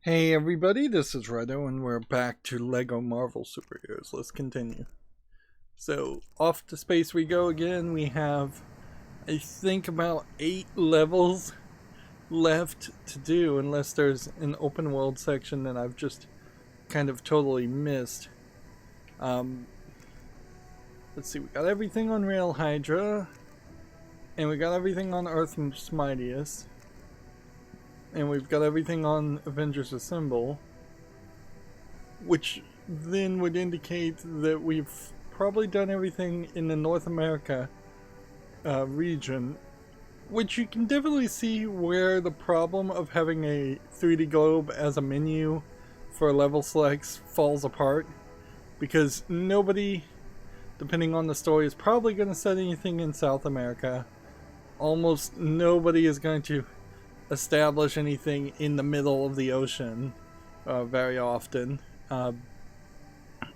Hey everybody, this is Rydo and we're back to LEGO Marvel Superheroes. Let's continue. So, off to space we go again. We have, I think, about 8 levels left to do, unless there's an open world section that I've just kind of totally missed. Let's see, we got everything on Rail Hydra, and we got everything on Earth's Mightiest. And we've got everything on Avengers Assemble, which then would indicate that we've probably done everything in the North America region, which you can definitely see where the problem of having a 3D globe as a menu for level selects falls apart, because nobody, depending on the story, is probably going to set anything in South America. Almost nobody is going to establish anything in the middle of the ocean very often,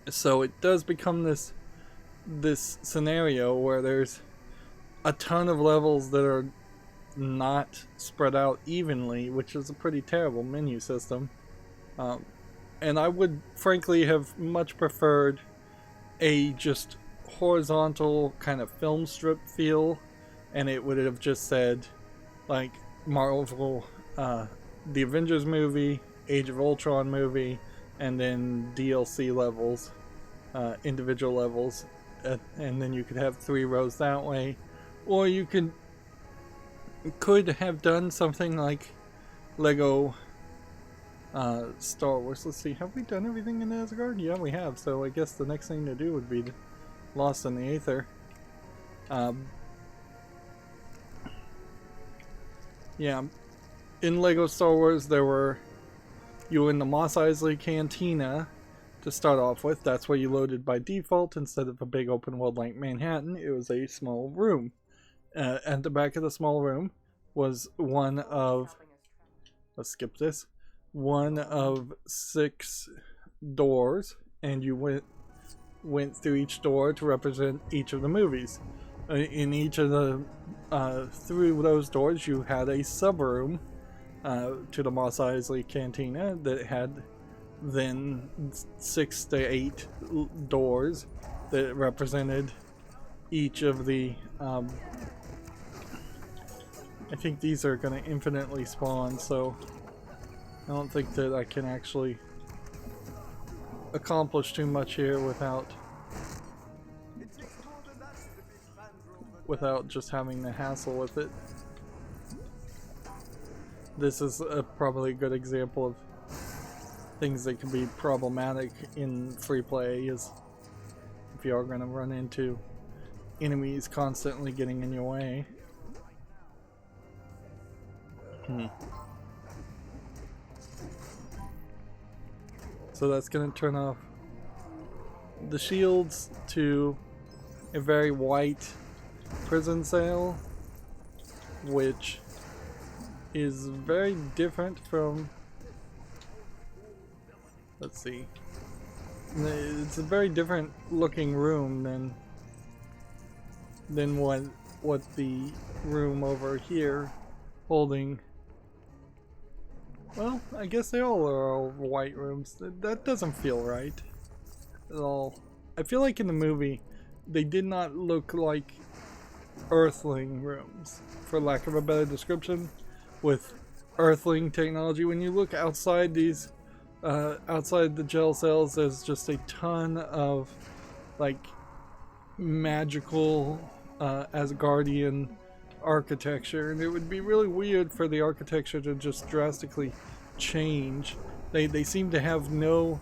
so it does become this scenario where there's a ton of levels that are not spread out evenly, which is a pretty terrible menu system, and I would frankly have much preferred a just horizontal kind of film strip feel, and it would have just said like Marvel, the Avengers movie, Age of Ultron movie, and then DLC levels, individual levels, and then you could have 3 rows that way, or you could have done something like LEGO Star Wars. Let's see, have we done everything in Asgard? Yeah, we have, so I guess the next thing to do would be Lost in the Aether. Yeah, in LEGO Star Wars you were in the Mos Eisley Cantina to start off with. That's where you loaded by default. Instead of a big open world like Manhattan, it was a small room. At the back of the small room was one of, let's skip this, one of 6 doors, and you went through each door to represent each of the movies. In each of the through those doors you had a sub room to the Mos Eisley Cantina that had then 6 to 8 doors that represented each of the I think these are going to infinitely spawn, so I don't think that I can actually accomplish too much here without just having the hassle with it. This is probably a good example of things that can be problematic in free play, is if you are going to run into enemies constantly getting in your way. So that's going to turn off the shields to a very white prison cell, which is very different from, let's see, it's a very different looking room than what the room over here holding, well, I guess they all are all white rooms. That doesn't feel right at all. I feel like in the movie they did not look like Earthling rooms, for lack of a better description, with Earthling technology. When you look outside these, outside the gel cells, there's just a ton of like magical Asgardian architecture, and it would be really weird for the architecture to just drastically change. They seem to have no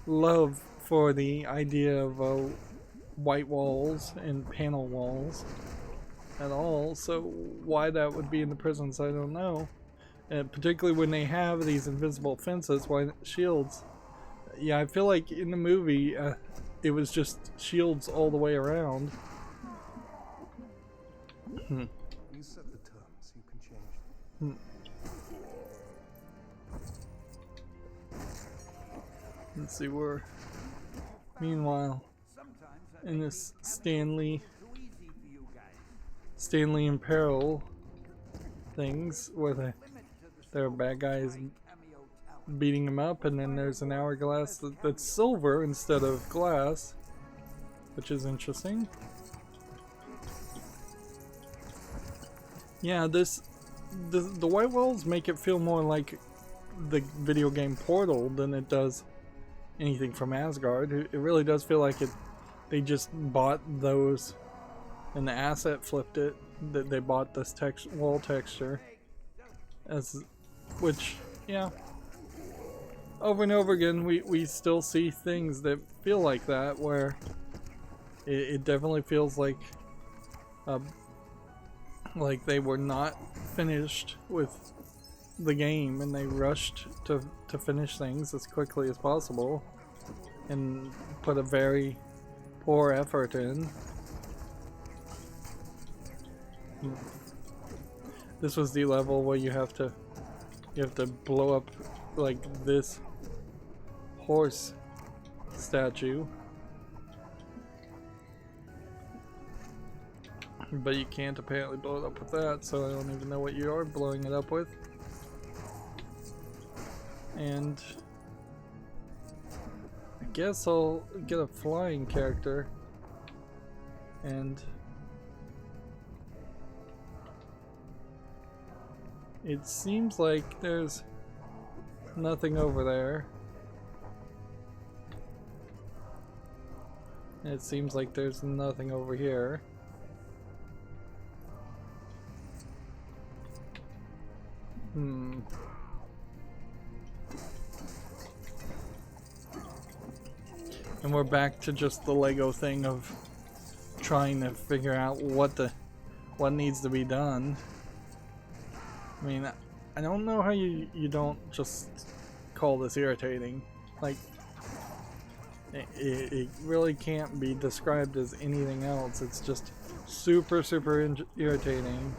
love for the idea of white walls and panel walls at all, so why that would be in the prisons, I don't know. And particularly when they have these invisible fences, why shields? Yeah, I feel like in the movie it was just shields all the way around. You set the terms, you can change them. Let's see, we're meanwhile in this Stanley in Peril things where there are bad guys beating him up, and then there's an hourglass that's silver instead of glass, which is interesting. Yeah, the white walls make it feel more like the video game Portal than it does anything from Asgard. It really does feel like they just bought those and the asset flipped it, that they bought this wall texture, which, yeah, over and over again we still see things that feel like that, where it definitely feels like they were not finished with the game and they rushed to finish things as quickly as possible and put a very poor effort in. This was the level where you have to blow up like this horse statue, but you can't apparently blow it up with that, so I don't even know what you are blowing it up with. And I guess I'll get a flying character, and it seems like there's nothing over there. It seems like there's nothing over here. And we're back to just the Lego thing of trying to figure out what needs to be done. I mean, I don't know how you don't just call this irritating. Like, it really can't be described as anything else. It's just super irritating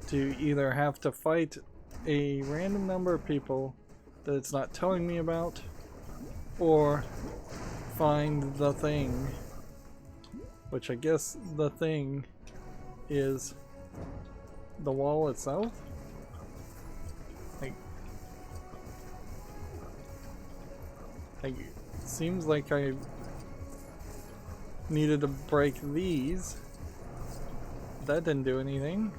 to either have to fight a random number of people that it's not telling me about, or find the thing, which I guess the thing is the wall itself. Like, it seems like I needed to break these. That didn't do anything.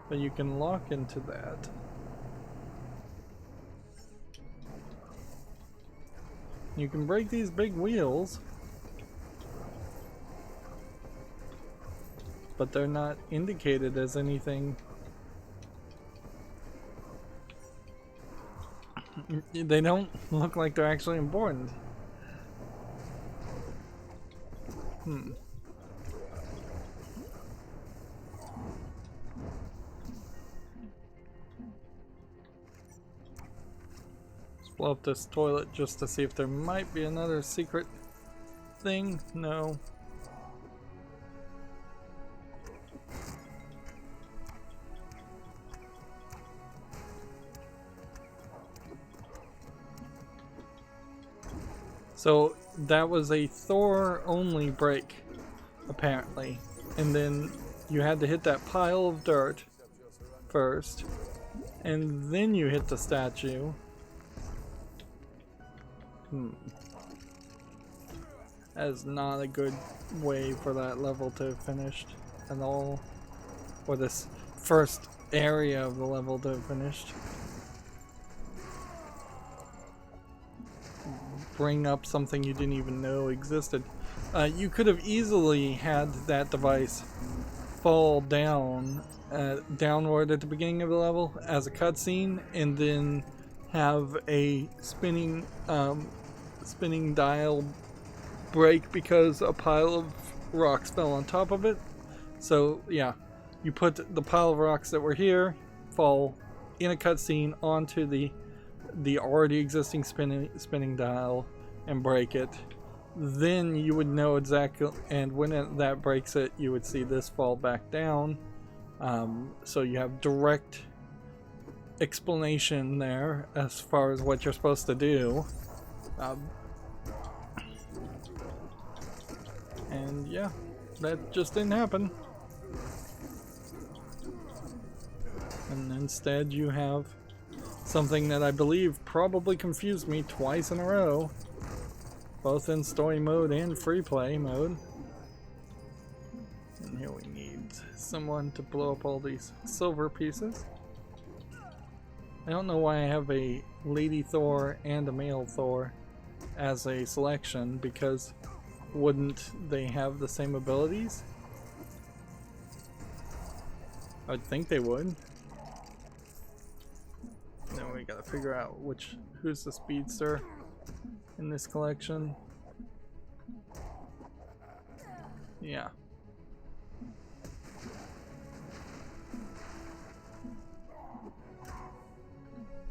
But you can lock into that. You can break these big wheels, but they're not indicated as anything. They don't look like they're actually important. Let's blow up this toilet just to see if there might be another secret thing. No. So that was a Thor only break, apparently. And then you had to hit that pile of dirt first, and then you hit the statue. That is not a good way for that level to have finished at all. Or this first area of the level to have finished. Bring up something you didn't even know existed. You could have easily had that device fall down downward at the beginning of the level as a cutscene, and then have a spinning dial break because a pile of rocks fell on top of it. So yeah, you put the pile of rocks that were here fall in a cutscene onto the already existing spinning dial and break it. Then you would know exactly, and when that breaks it, you would see this fall back down. So you have direct explanation there as far as what you're supposed to do. And yeah, that just didn't happen. And instead you have something that I believe probably confused me twice in a row, both in story mode and free play mode. And here we need someone to blow up all these silver pieces. I don't know why I have a Lady Thor and a male Thor as a selection, because wouldn't they have the same abilities? I'd think they would. Then we gotta figure out who's the speedster in this collection. Yeah.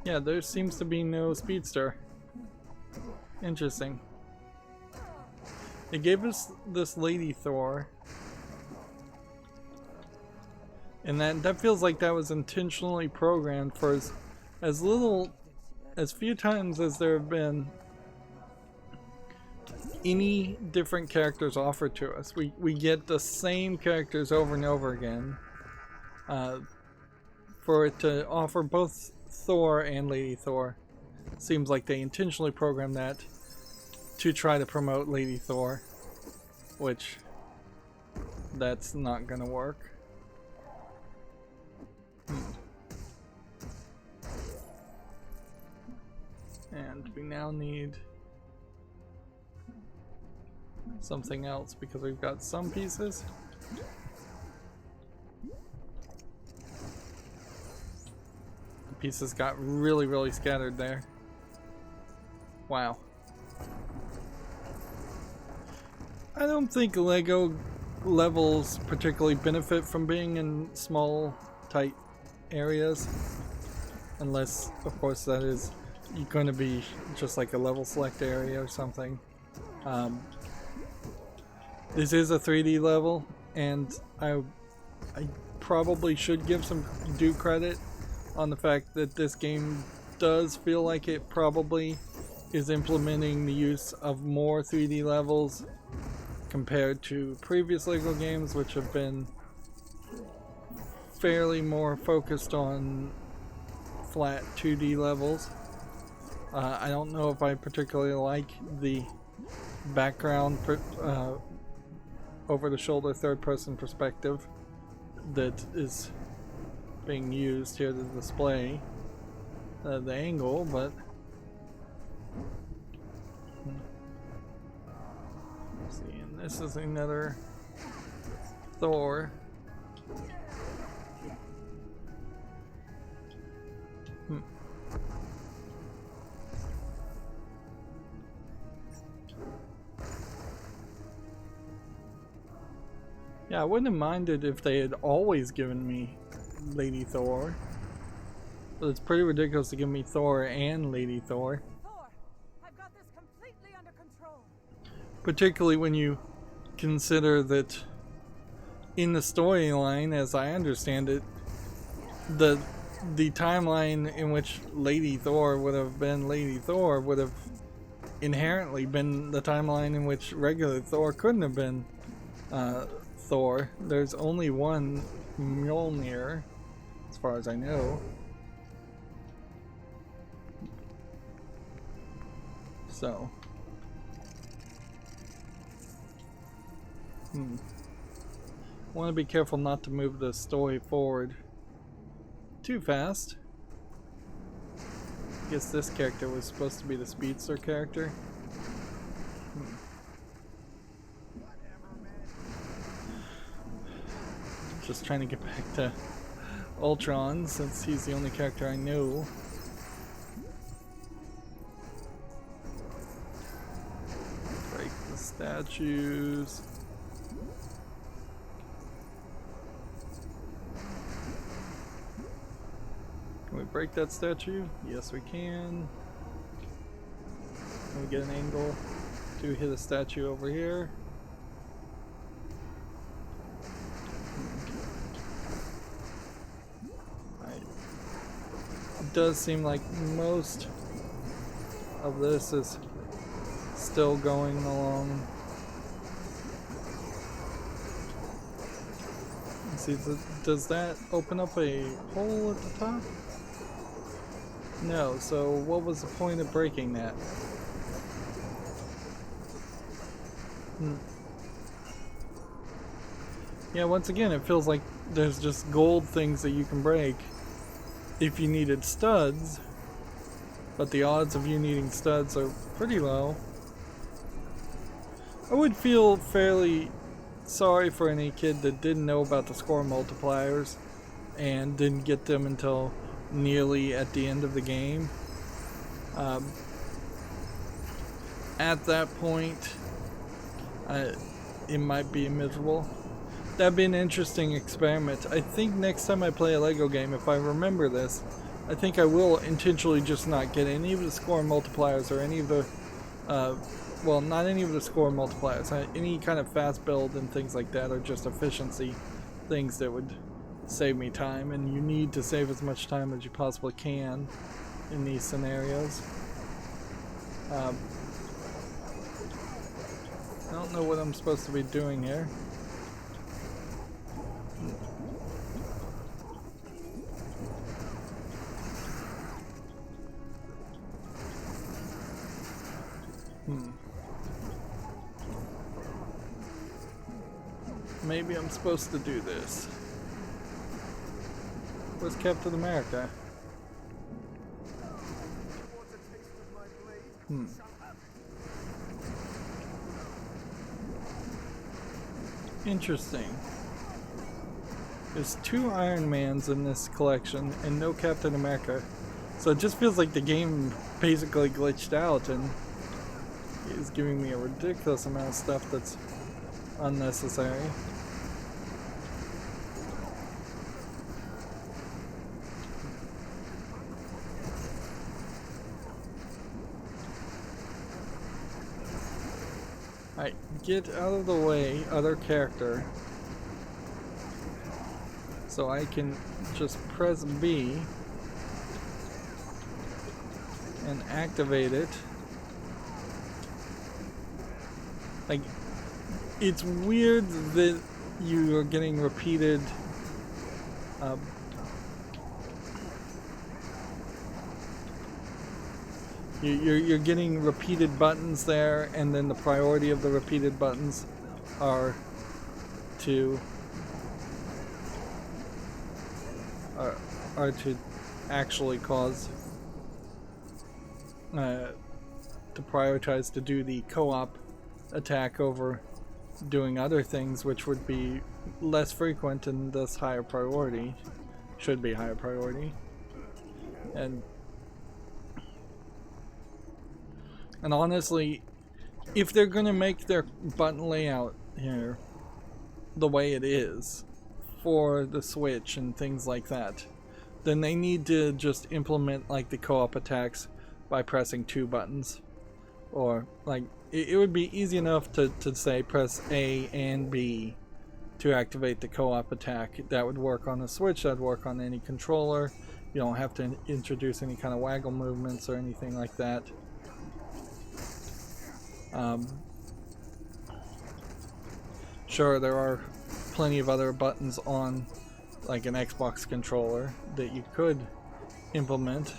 Yeah, there seems to be no speedster. Interesting. It gave us this Lady Thor. And that feels like that was intentionally programmed for as few times as there have been any different characters offered to us. We get the same characters over and over again. For it to offer both Thor and Lady Thor, seems like they intentionally programmed that to try to promote Lady Thor, which that's not gonna work. And we now need something else because we've got some pieces. The pieces got really scattered there. Wow. I don't think LEGO levels particularly benefit from being in small, tight areas. Unless, of course, that is going to be just like a level select area or something. This is a 3D level, and I probably should give some due credit on the fact that this game does feel like it probably is implementing the use of more 3D levels compared to previous LEGO games, which have been fairly more focused on flat 2D levels. I don't know if I particularly like the background over-the-shoulder third-person perspective that is being used here to display the angle, but let's see, and this is another Thor. Yeah, I wouldn't have minded if they had always given me Lady Thor. But it's pretty ridiculous to give me Thor and Lady Thor. Thor, I've got this completely under control. Particularly when you consider that in the storyline, as I understand it, the timeline in which Lady Thor would have been Lady Thor would have inherently been the timeline in which regular Thor couldn't have been Thor. There's only one Mjolnir, as far as I know. So. Want to be careful not to move the story forward too fast. I guess this character was supposed to be the speedster character. Just trying to get back to Ultron since he's the only character I know. Break the statues. Can we break that statue? Yes, we can. Can we get an angle to hit a statue over here? It does seem like most of this is still going along See, does that open up a hole at the top? No, so what was the point of breaking that? Yeah, once again, it feels like there's just gold things that you can break if you needed studs, but the odds of you needing studs are pretty low. I would feel fairly sorry for any kid that didn't know about the score multipliers and didn't get them until nearly at the end of the game. At that point, it might be miserable. That'd be an interesting experiment. I think next time I play a LEGO game, if I remember this, I think I will intentionally just not get any of the score multipliers or any of the well, not any of the score multipliers. Any kind of fast build and things like that are just efficiency things that would save me time, and you need to save as much time as you possibly can in these scenarios. I don't know what I'm supposed to be doing here. Maybe I'm supposed to do this. Where's Captain America? Interesting. There's 2 Iron Mans in this collection and no Captain America. So it just feels like the game basically glitched out and is giving me a ridiculous amount of stuff that's unnecessary. Alright, get out of the way, other character, so I can just press B and activate it. Like, it's weird that you are getting repeated you're getting repeated buttons there, and then the priority of the repeated buttons are to actually cause to prioritize to do the co-op attack over doing other things, which would be less frequent and thus higher priority. Should be higher priority. And honestly, if they're gonna make their button layout here the way it is for the Switch and things like that, then they need to just implement like the co-op attacks by pressing 2 buttons. Or like it would be easy enough to say press A and B to activate the co-op attack. That would work on the Switch, that would work on any controller. You don't have to introduce any kind of waggle movements or anything like that. Sure, there are plenty of other buttons on like an Xbox controller that you could implement.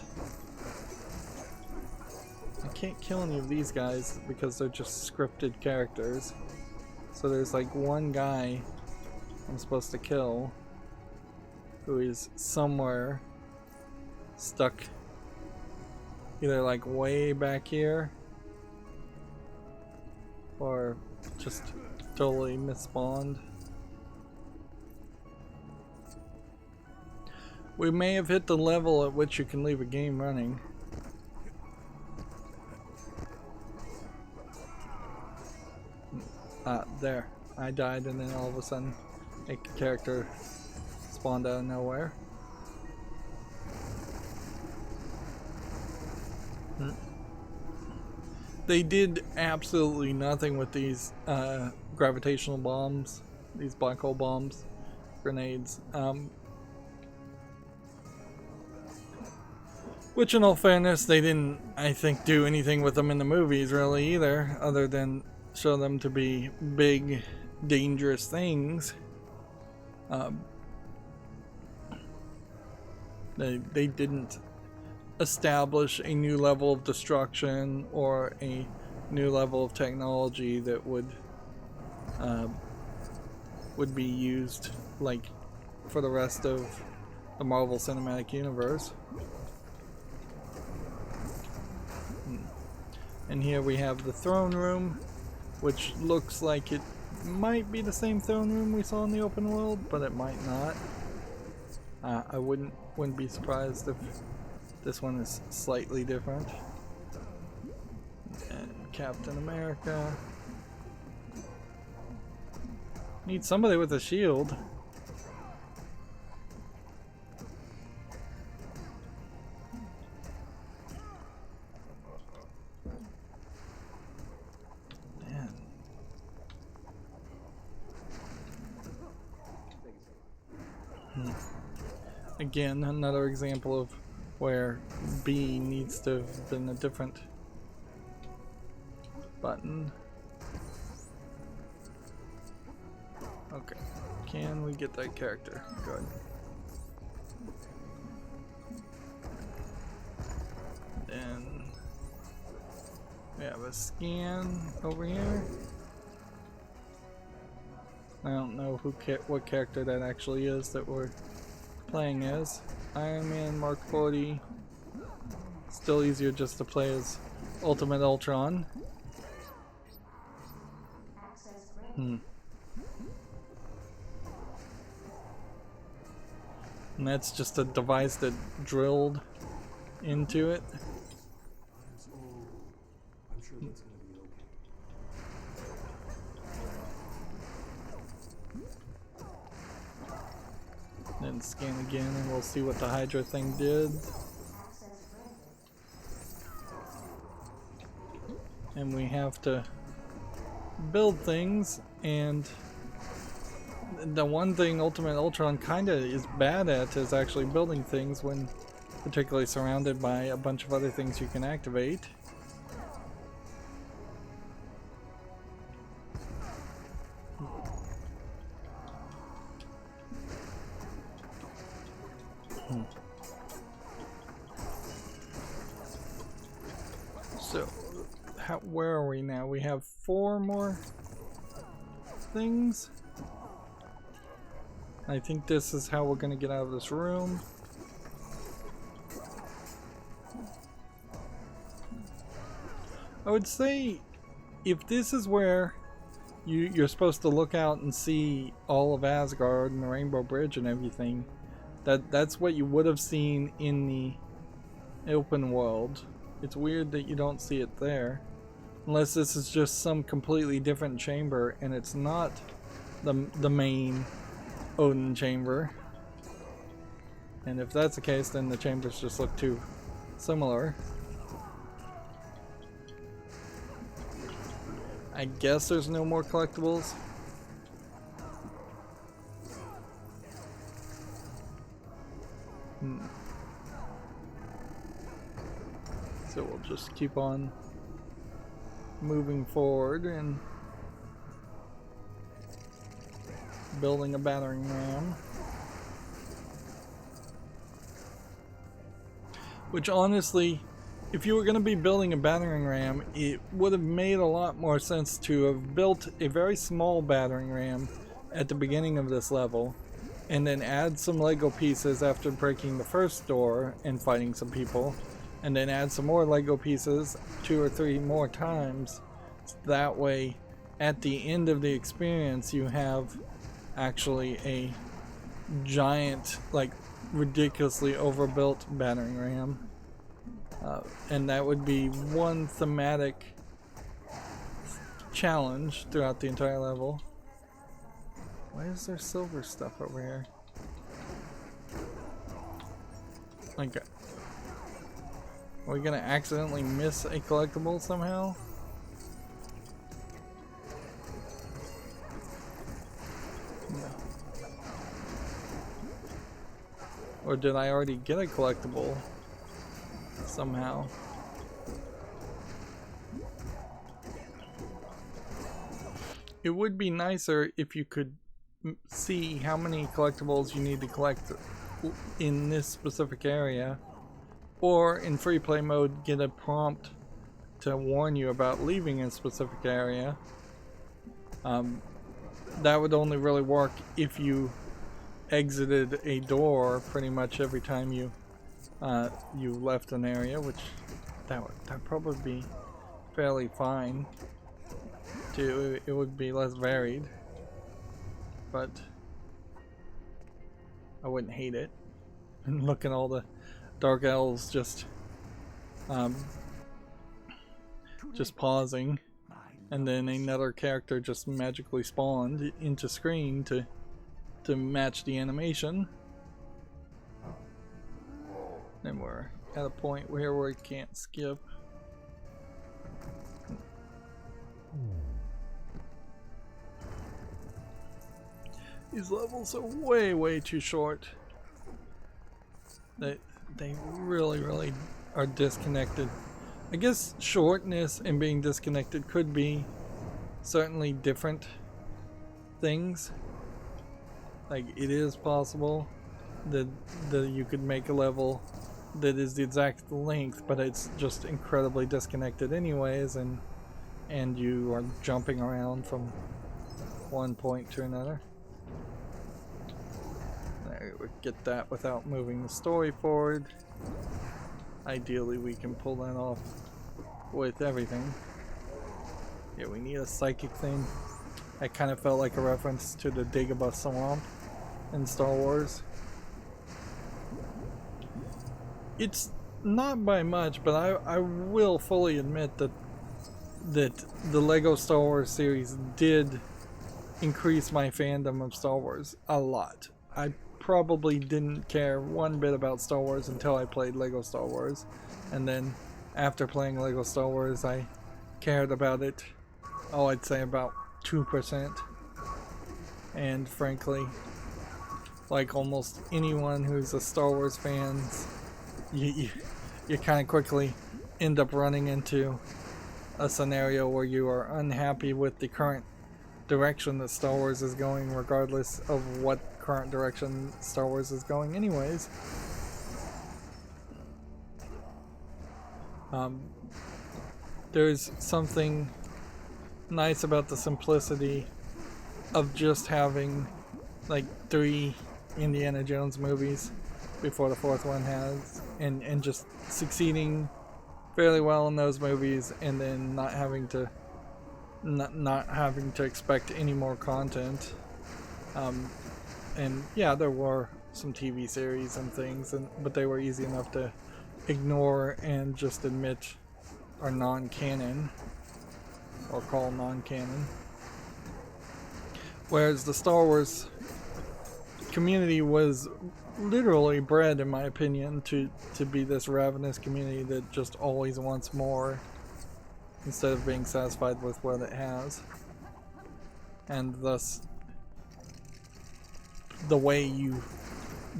I can't kill any of these guys because they're just scripted characters. So there's like one guy I'm supposed to kill who is somewhere stuck either like way back here or just totally misspawned. We may have hit the level at which you can leave a game running. There. I died and then all of a sudden a character spawned out of nowhere. They did absolutely nothing with these gravitational bombs, these black hole bombs, grenades. Which in all fairness, they didn't, I think, do anything with them in the movies really either, other than show them to be big, dangerous things. Um, they didn't establish a new level of destruction or a new level of technology that would be used like for the rest of the Marvel Cinematic Universe. And here we have the throne room, which looks like it might be the same throne room we saw in the open world, but it might not. I wouldn't be surprised if this one is slightly different. And Captain America. Need somebody with a shield. Again, another example of where B needs to have been a different button. Okay, can we get that character? Good. Then we have a scan over here. I don't know what character that actually is that we're playing as. Iron Man Mark 40. Still easier just to play as Ultimate Ultron. And that's just a device that drilled into it. I'm sure that's gonna be okay. Then scan again and we'll see what the Hydra thing did. And we have to build things, and the one thing Ultimate Ultron kinda is bad at is actually building things when particularly surrounded by a bunch of other things you can activate. So, where are we now? We have 4 more things. I think this is how we're gonna get out of this room. I would say if this is where you're supposed to look out and see all of Asgard and the Rainbow Bridge and everything, that's what you would have seen in the open world. It's weird that you don't see it there. Unless this is just some completely different chamber and it's not the main Odin chamber. And if that's the case, then the chambers just look too similar. I guess there's no more collectibles. So we'll just keep on moving forward and building a battering ram. Which honestly, if you were going to be building a battering ram, it would have made a lot more sense to have built a very small battering ram at the beginning of this level, and then add some Lego pieces after breaking the first door and fighting some people, and then add some more Lego pieces 2 or 3 more times. That way, at the end of the experience, you have actually a giant, like, ridiculously overbuilt battering ram. And that would be one thematic challenge throughout the entire level. Why is there silver stuff over here? Like, are we gonna accidentally miss a collectible somehow? No. Or did I already get a collectible somehow? It would be nicer if you could see how many collectibles you need to collect in this specific area, or in free play mode get a prompt to warn you about leaving a specific area. That would only really work if you exited a door pretty much every time you left an area, which that'd probably be fairly fine too. It would be less varied, but I wouldn't hate it. And look at all the dark elves just pausing, and then another character just magically spawned into screen to match the animation. And we're at a point where we can't skip. These levels are way too short. They really are disconnected. I guess shortness and being disconnected could be certainly different things. Like, it is possible that you could make a level that is the exact length, but it's just incredibly disconnected anyways, and you are jumping around from one point to another. There, we get that without moving the story forward. Ideally, we can pull that off with everything. Yeah, we need a psychic thing. That kind of felt like a reference to the Dagobah Swamp in Star Wars. It's not by much, but I will fully admit that the LEGO Star Wars series did increase my fandom of Star Wars a lot. I probably didn't care one bit about Star Wars until I played LEGO Star Wars, and then after playing LEGO Star Wars I cared about it, I'd say about 2%. And frankly, like almost anyone who's a Star Wars fan, you kind of quickly end up running into a scenario where you are unhappy with the current direction that Star Wars is going, regardless of what current direction Star Wars is going anyways. There's something nice about the simplicity of just having like 3 Indiana Jones movies before the 4th one has, and just succeeding fairly well in those movies, and then not having to expect any more content. And yeah, there were some TV series and things, but they were easy enough to ignore and just admit are non-canon, or call non-canon. Whereas the Star Wars community was literally bred, in my opinion, to be this ravenous community that just always wants more instead of being satisfied with what it has. And thus, the way you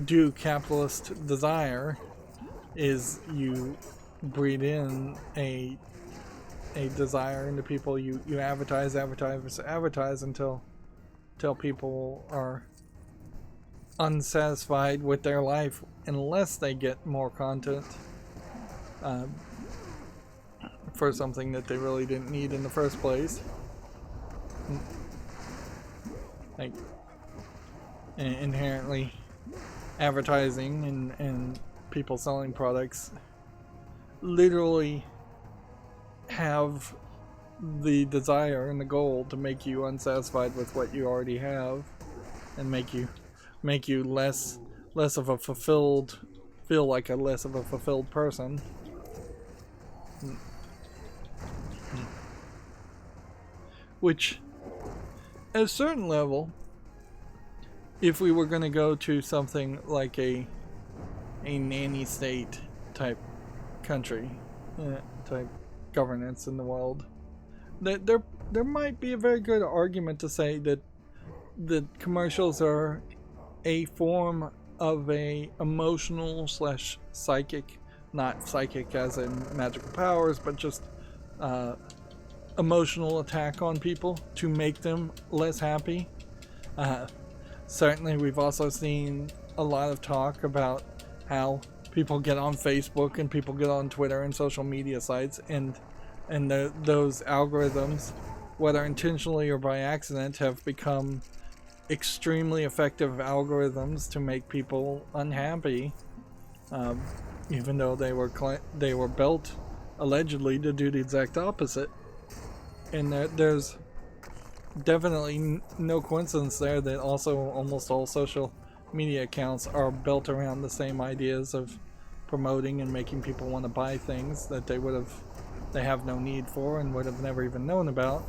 do capitalist desire is you breed in a desire into people. You advertise until people are unsatisfied with their life unless they get more content for something that they really didn't need in the first place. Like, inherently advertising and people selling products literally have the desire and the goal to make you unsatisfied with what you already have, and make you less of a fulfilled, feel like a less of a fulfilled person. Which, at a certain level, if we were going to go to something like a nanny state type country, type governance in the world, that there might be a very good argument to say that the commercials are a form of a emotional / psychic, not psychic as in magical powers, but just emotional attack on people to make them less happy. certainly we've also seen a lot of talk about how people get on Facebook and people get on Twitter and social media sites, and those algorithms, whether intentionally or by accident, have become extremely effective algorithms to make people unhappy, even though they were built allegedly to do the exact opposite. And there's definitely no coincidence there that also almost all social media accounts are built around the same ideas of promoting and making people want to buy things that they have no need for and would have never even known about.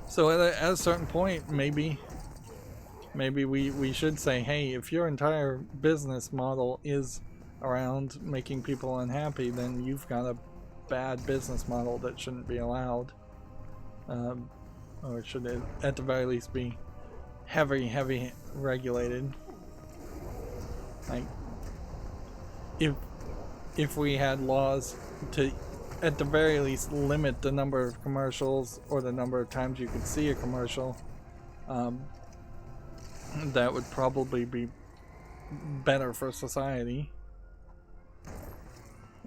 So at a certain point, maybe we should say, hey, if your entire business model is around making people unhappy, then you've got a bad business model that shouldn't be allowed, or should at the very least be heavy regulated. Like if we had laws to at the very least limit the number of commercials or the number of times you could see a commercial, that would probably be better for society.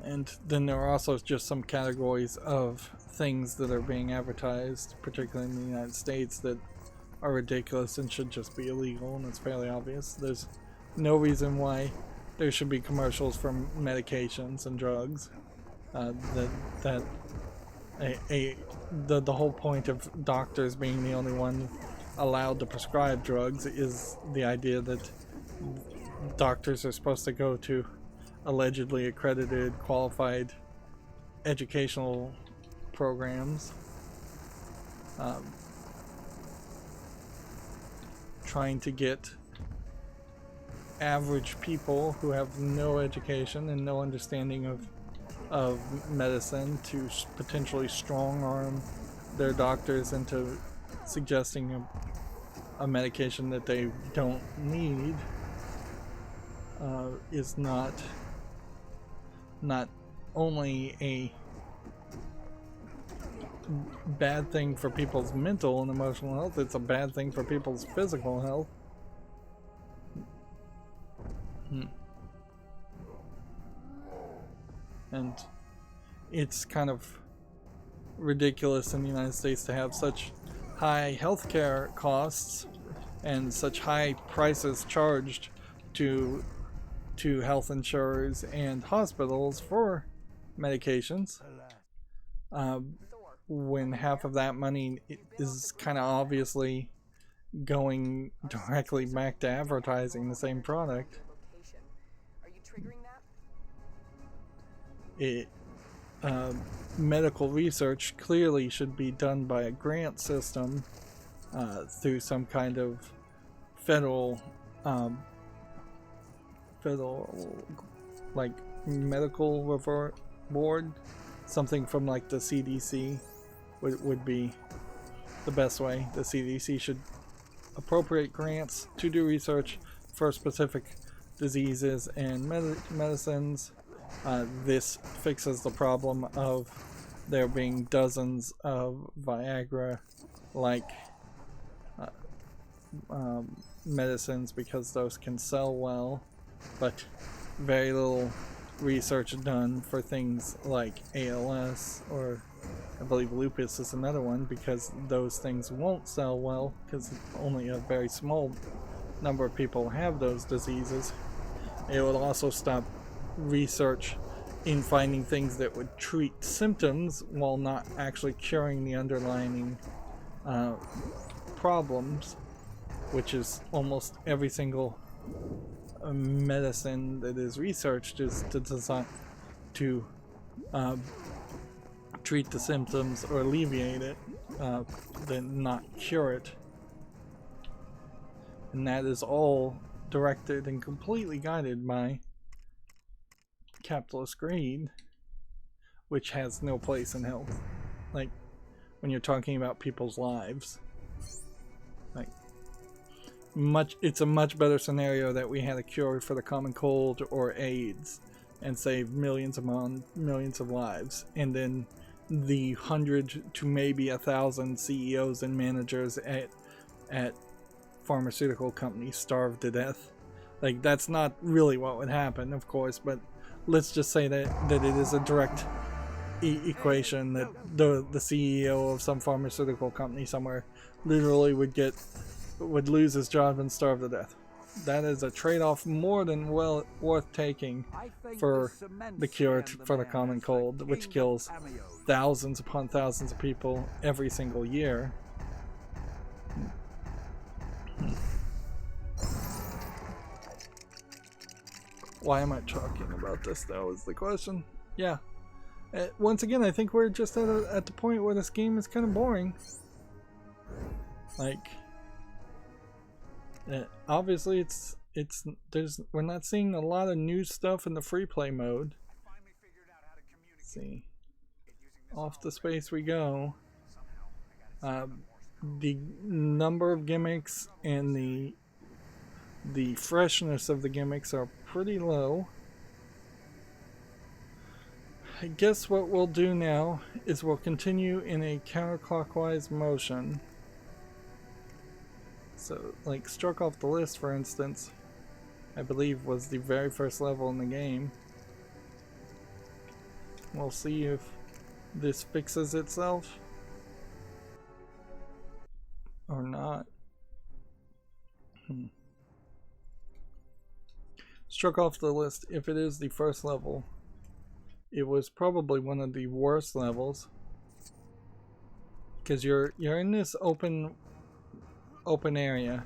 And then there are also just some categories of things that are being advertised, particularly in the United States, that are ridiculous and should just be illegal, and it's fairly obvious. There's no reason why there should be commercials for medications and drugs. The whole point of doctors being the only one allowed to prescribe drugs is the idea that doctors are supposed to go to allegedly accredited, qualified educational programs, trying to get average people who have no education and no understanding of medicine to potentially strong-arm their doctors into suggesting a medication that they don't need, is not only a bad thing for people's mental and emotional health, it's a bad thing for people's physical health. And it's kind of ridiculous in the United States to have such high healthcare costs and such high prices charged to health insurers and hospitals for medications, when half of that money is kind of obviously going directly back to advertising the same product. Medical research clearly should be done by a grant system, through some kind of federal like medical revert board, something from like the CDC would be the best way. The CDC should appropriate grants to do research for specific diseases and medicines. This fixes the problem of there being dozens of Viagra like medicines, because those can sell well, but very little research done for things like ALS, or I believe lupus is another one, because those things won't sell well because only a very small number of people have those diseases. It would also stop research in finding things that would treat symptoms while not actually curing the underlying problems, which is almost every single medicine that is researched is designed to treat the symptoms or alleviate it, then not cure it. And that is all directed and completely guided by capitalist greed, which has no place in health. Like, when you're talking about people's lives, like, it's a much better scenario that we had a cure for the common cold or AIDS and saved millions of lives, and then the 100 to maybe 1,000 CEOs and managers at at pharmaceutical companies starve to death. Like, that's not really what would happen, of course, but let's just say that it is a direct equation that the CEO of some pharmaceutical company somewhere literally would lose his job and starve to death. That is a trade-off more than well worth taking for the cure for the common cold, which kills thousands upon thousands of people every single year. Why am I talking about this, though, is the question. Yeah. Once again, I think we're just at the point where this game is kind of boring. Like, obviously we're not seeing a lot of new stuff in the free play mode. Let's see, off the space we go. The number of gimmicks and the freshness of the gimmicks are pretty low. I guess what we'll do now is we'll continue in a counterclockwise motion. So, like, Struck Off the List, for instance, I believe was the very first level in the game. We'll see if this fixes itself or not. Struck Off the List, if it is the first level, it was probably one of the worst levels, because you're in this open area,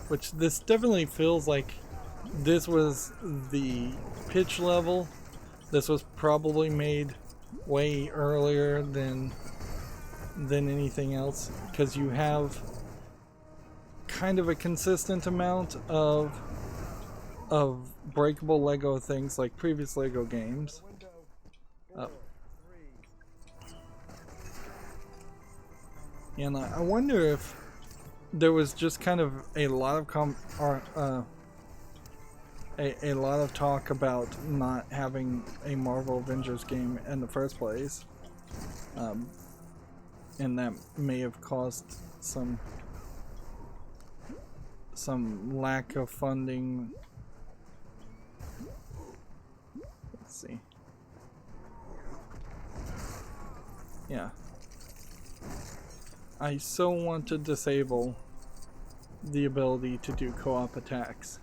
which this definitely feels like this was the pitch level. This was probably made way earlier than anything else, because you have kind of a consistent amount of breakable Lego things like previous Lego games. And I wonder if there was just kind of a lot of a lot of talk about not having a Marvel Avengers game in the first place, and that may have caused some lack of funding. Let's see. Yeah. I so want to disable the ability to do co-op attacks.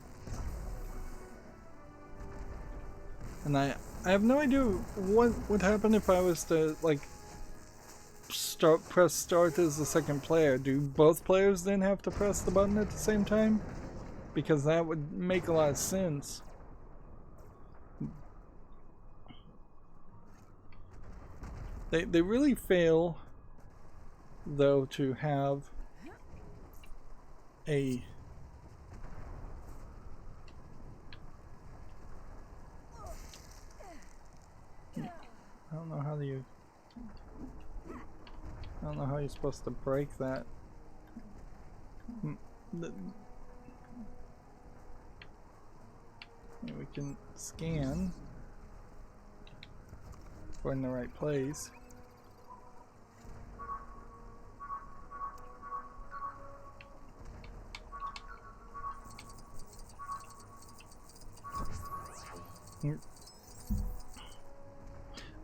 And I have no idea what would happen if I was to, like, press start as the second player. Do both players then have to press the button at the same time? Because that would make a lot of sense. They really fail, though, to have I don't know how you're supposed to break that. We can scan if we're in the right place.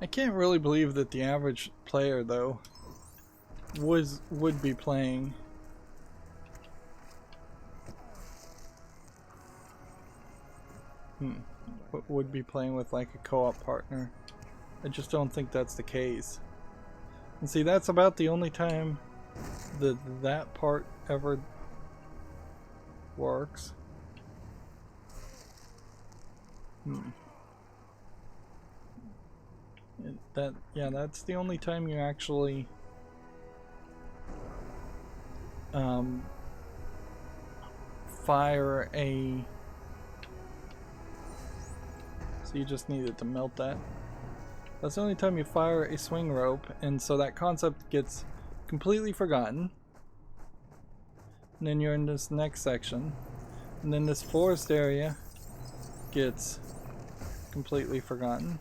I can't really believe that the average player, though, would be playing would be playing with like a co-op partner. I just don't think that's the case. And see, that's about the only time that part ever works. That's the only time you actually fire a... So you just needed to melt that. That's the only time you fire a swing rope, and so that concept gets completely forgotten. And then you're in this next section, and then this forest area gets completely forgotten.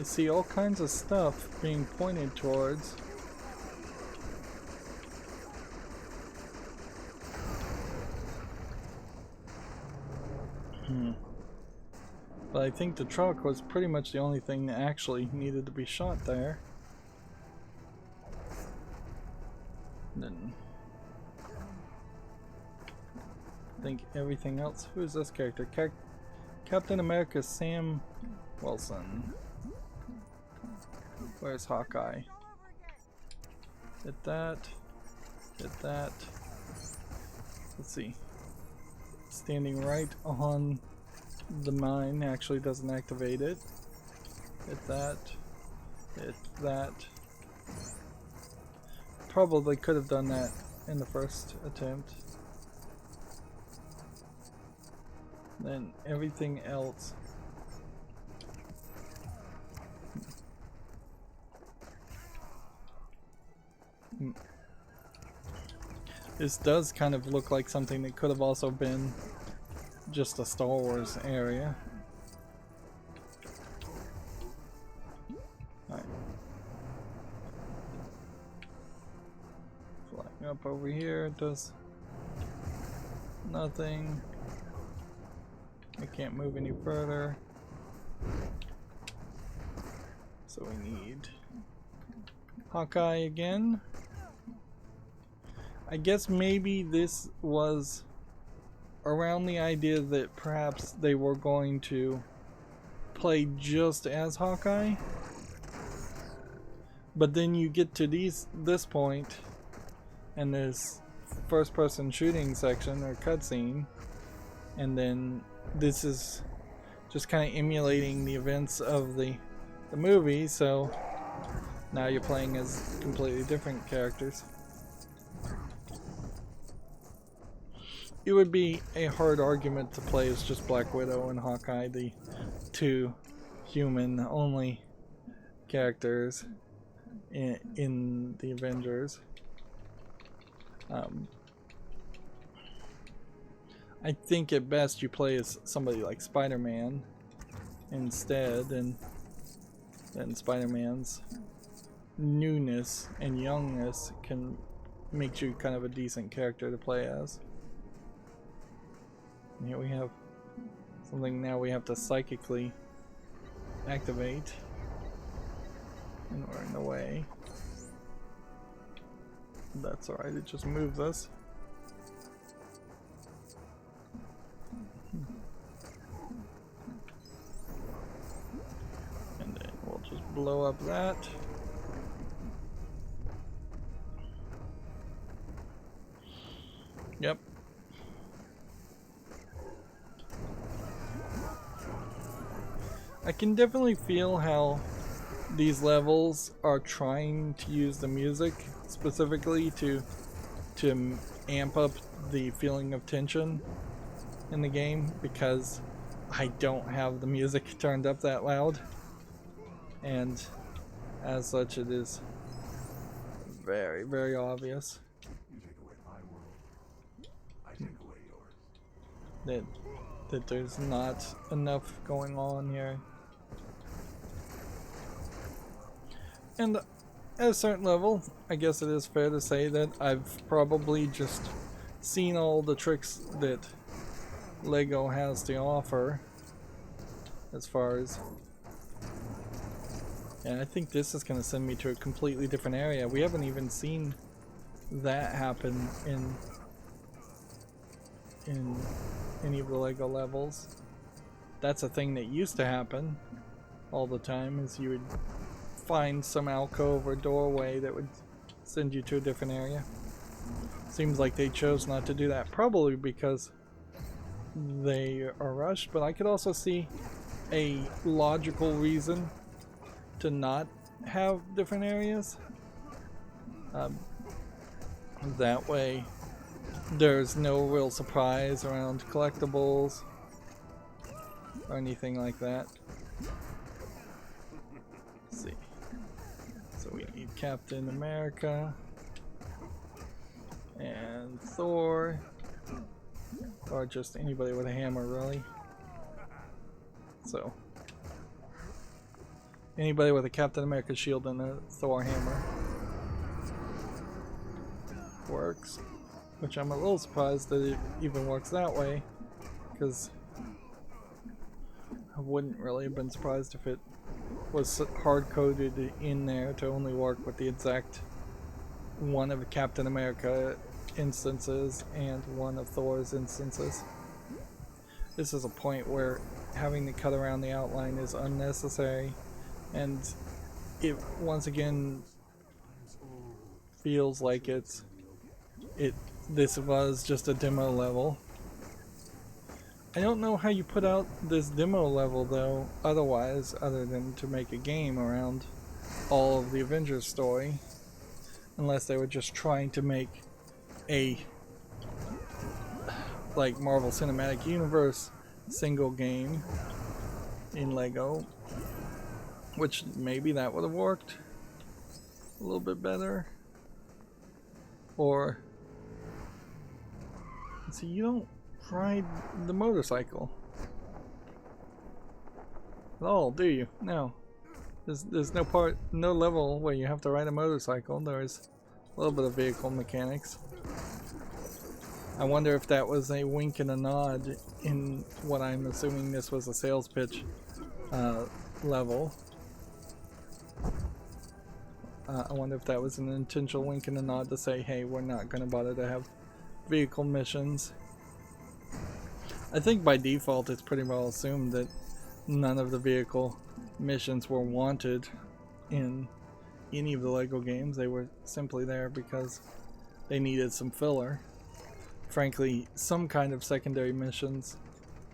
see all kinds of stuff being pointed towards. But I think the truck was pretty much the only thing that actually needed to be shot there. And then I think everything else. Who is this character? Captain America Sam Wilson. Where's Hawkeye? Hit that. Hit that. Let's see. Standing right on the mine actually doesn't activate it. Hit that. Hit that. Probably could have done that in the first attempt. Then everything else. This does kind of look like something that could have also been just a Star Wars area. Alright. Flying up over here, it does nothing. I can't move any further. So we need Hawkeye again. I guess maybe this was around the idea that perhaps they were going to play just as Hawkeye. But then you get to this point and this first person shooting section or cutscene, and then this is just kind of emulating the events of the movie, so now you're playing as completely different characters. It would be a hard argument to play as just Black Widow and Hawkeye, the two human-only characters in the Avengers. I think at best you play as somebody like Spider-Man instead, and then Spider-Man's newness and youngness can make you kind of a decent character to play as. And here we have something now we have to psychically activate, and we're in the way. That's alright, it just moves us. And then we'll just blow up that. Yep. I can definitely feel how these levels are trying to use the music specifically to amp up the feeling of tension in the game, because I don't have the music turned up that loud, and as such it is very, very obvious You take away my world, I take away yours. that there's not enough going on here. And at a certain level, I guess it is fair to say that I've probably just seen all the tricks that LEGO has to offer as far as... And I think this is going to send me to a completely different area. We haven't even seen that happen in any of the LEGO levels. That's a thing that used to happen all the time, is you would find some alcove or doorway that would send you to a different area. Seems like they chose not to do that, probably because they are rushed, but I could also see a logical reason to not have different areas. That way there's no real surprise around collectibles or anything like that. Let's see. So we need Captain America and Thor, or just anybody with a hammer, really. So Anybody with a Captain America shield and a Thor hammer works, which I'm a little surprised that it even works that way, because I wouldn't really have been surprised if it was hard-coded in there to only work with the exact one of Captain America instances and one of Thor's instances. This is a point where having to cut around the outline is unnecessary, and it once again feels like this was just a demo level. I don't know how you put out this demo level though, other than to make a game around all of the Avengers story, unless they were just trying to make a like Marvel Cinematic Universe single game in LEGO, which maybe that would have worked a little bit better. Or see, you don't ride the motorcycle at all, do you? No. There's no level where you have to ride a motorcycle. There's a little bit of vehicle mechanics. I wonder if that was a wink and a nod in what I'm assuming this was a sales pitch level. I wonder if that was an intentional wink and a nod to say, hey, we're not going to bother to have vehicle missions. I think by default it's pretty well assumed that none of the vehicle missions were wanted in any of the LEGO games. They were simply there because they needed some filler. Frankly, some kind of secondary missions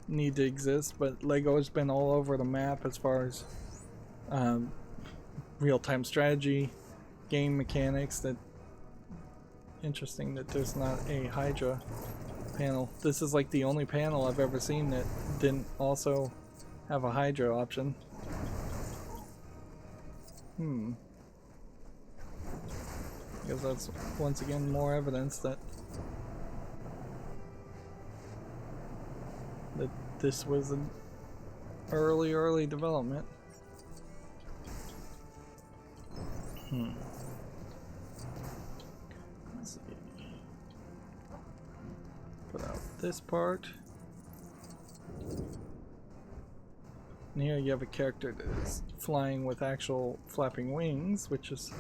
need to exist, but LEGO has been all over the map as far as real-time strategy, game mechanics. That interesting that there's not a Hydra panel. This is like the only panel I've ever seen that didn't also have a Hydra option. Because that's once again more evidence that this was an early development. Let's see. Put out this part. And here you have a character that is flying with actual flapping wings, which is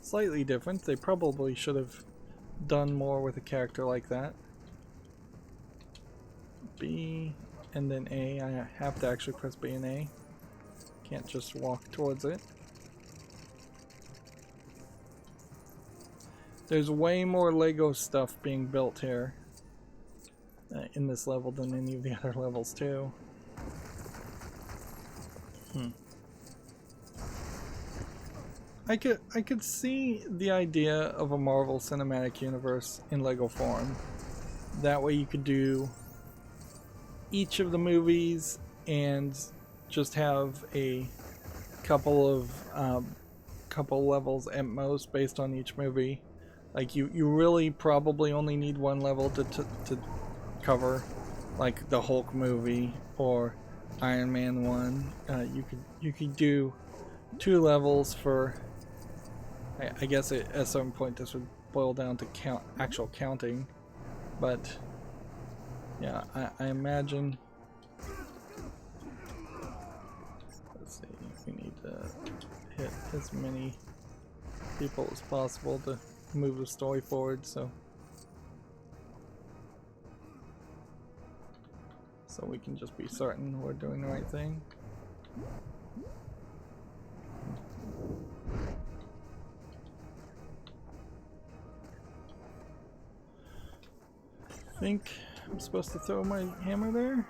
slightly different. They probably should have done more with a character like that. B and then A. I have to actually press B and A. Can't just walk towards it. There's way more LEGO stuff being built here in this level than any of the other levels too. I could see the idea of a Marvel Cinematic Universe in LEGO form. That way you could do each of the movies and just have a couple levels at most based on each movie. Like you really probably only need one level to cover like the Hulk movie or Iron Man 1. You could do 2 levels for. I guess at some point this would boil down to actual counting, but yeah, I imagine. Let's see, we need to hit as many people as possible to move the story forward, so we can just be certain we're doing the right thing. I think I'm supposed to throw my hammer there,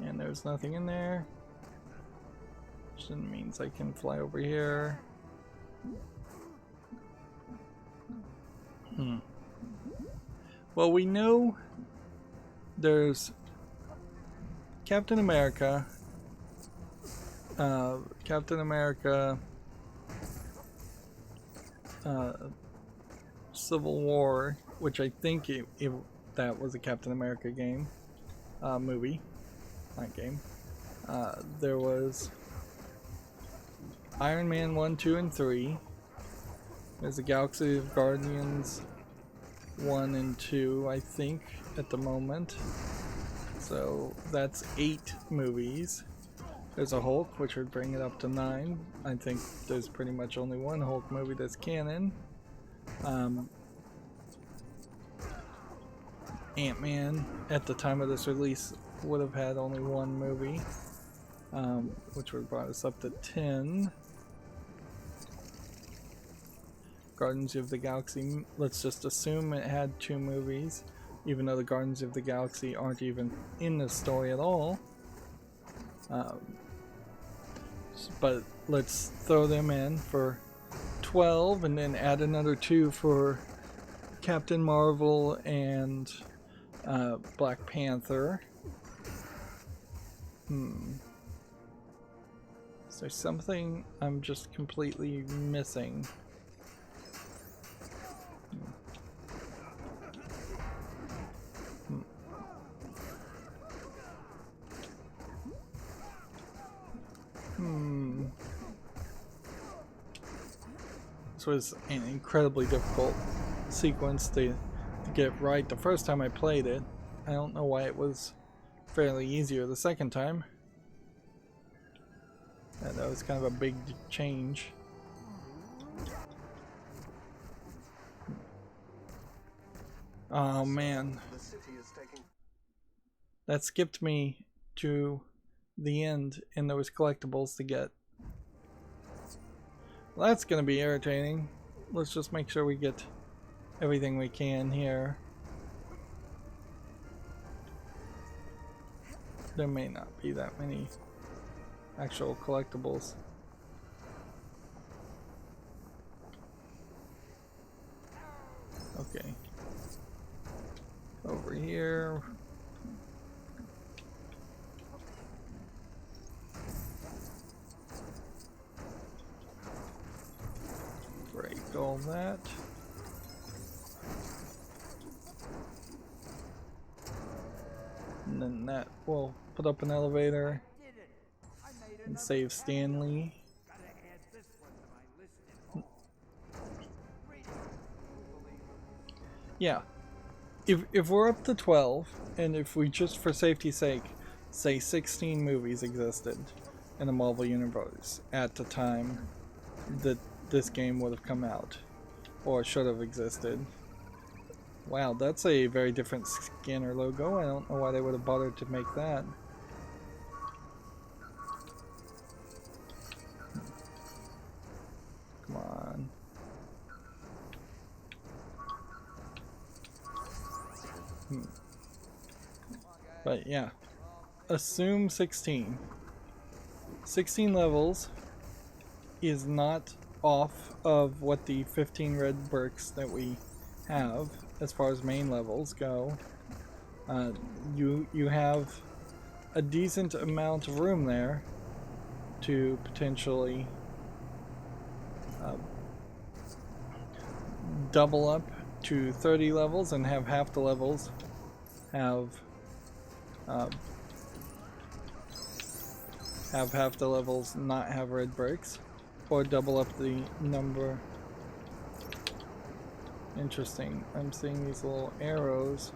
and there's nothing in there, which then means I can fly over here. Well, we know there's Captain America, Civil War, which I think that was a Captain America game, movie, not game. There was Iron Man 1, 2, and 3. There's the Galaxy of Guardians 1 and 2, I think, at the moment. So that's 8 movies. There's a Hulk, which would bring it up to 9. I think there's pretty much only one Hulk movie that's canon. Ant-Man, at the time of this release, would have had only one movie, which would have brought us up to 10. Guardians of the Galaxy, let's just assume it had 2 movies, even though the Guardians of the Galaxy aren't even in the story at all. But let's throw them in for 12 and then add another 2 for Captain Marvel and Black Panther. Is there something I'm just completely missing? This was an incredibly difficult sequence to get right the first time I played it. I don't know why it was fairly easier the second time. Yeah, that was kind of a big change. Oh man. That skipped me to the end and there was collectibles to get. Well, that's gonna be irritating. Let's just make sure we get everything we can here. There may not be that many actual collectibles. Okay. Over here. Break all that. And then that will put up an elevator and save Stanley. Yeah. If we're up to 12, and if we just for safety's sake say 16 movies existed in the Marvel Universe at the time that this game would have come out, or should have existed. Wow, that's a very different scanner logo. I don't know why they would have bothered to make that. Come on. But yeah, assume 16. 16 levels is not off of what the 15 red bricks that we have as far as main levels go. You have a decent amount of room there to potentially double up to 30 levels and have half the levels have half the levels not have red bricks, or double up the number. Interesting. I'm seeing these little arrows.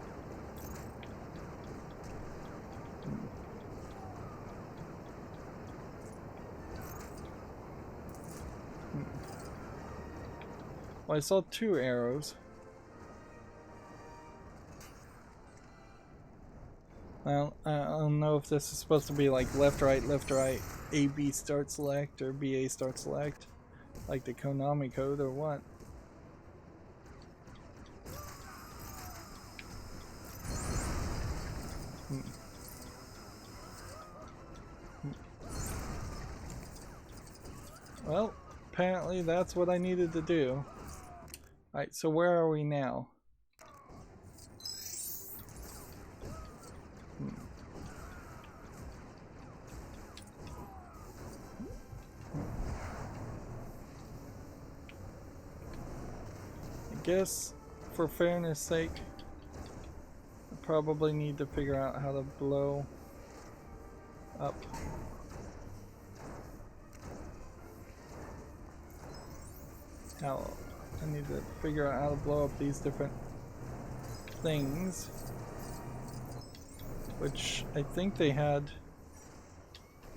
Well, I saw 2 arrows. Well, I don't know if this is supposed to be like left, right, A, B start select, or B, A start select, like the Konami code, or what. Well, apparently that's what I needed to do. Alright, so where are we now? I guess, for fairness sake, I probably need to figure out how to blow up how I need to figure out how to blow up these different things, which I think they had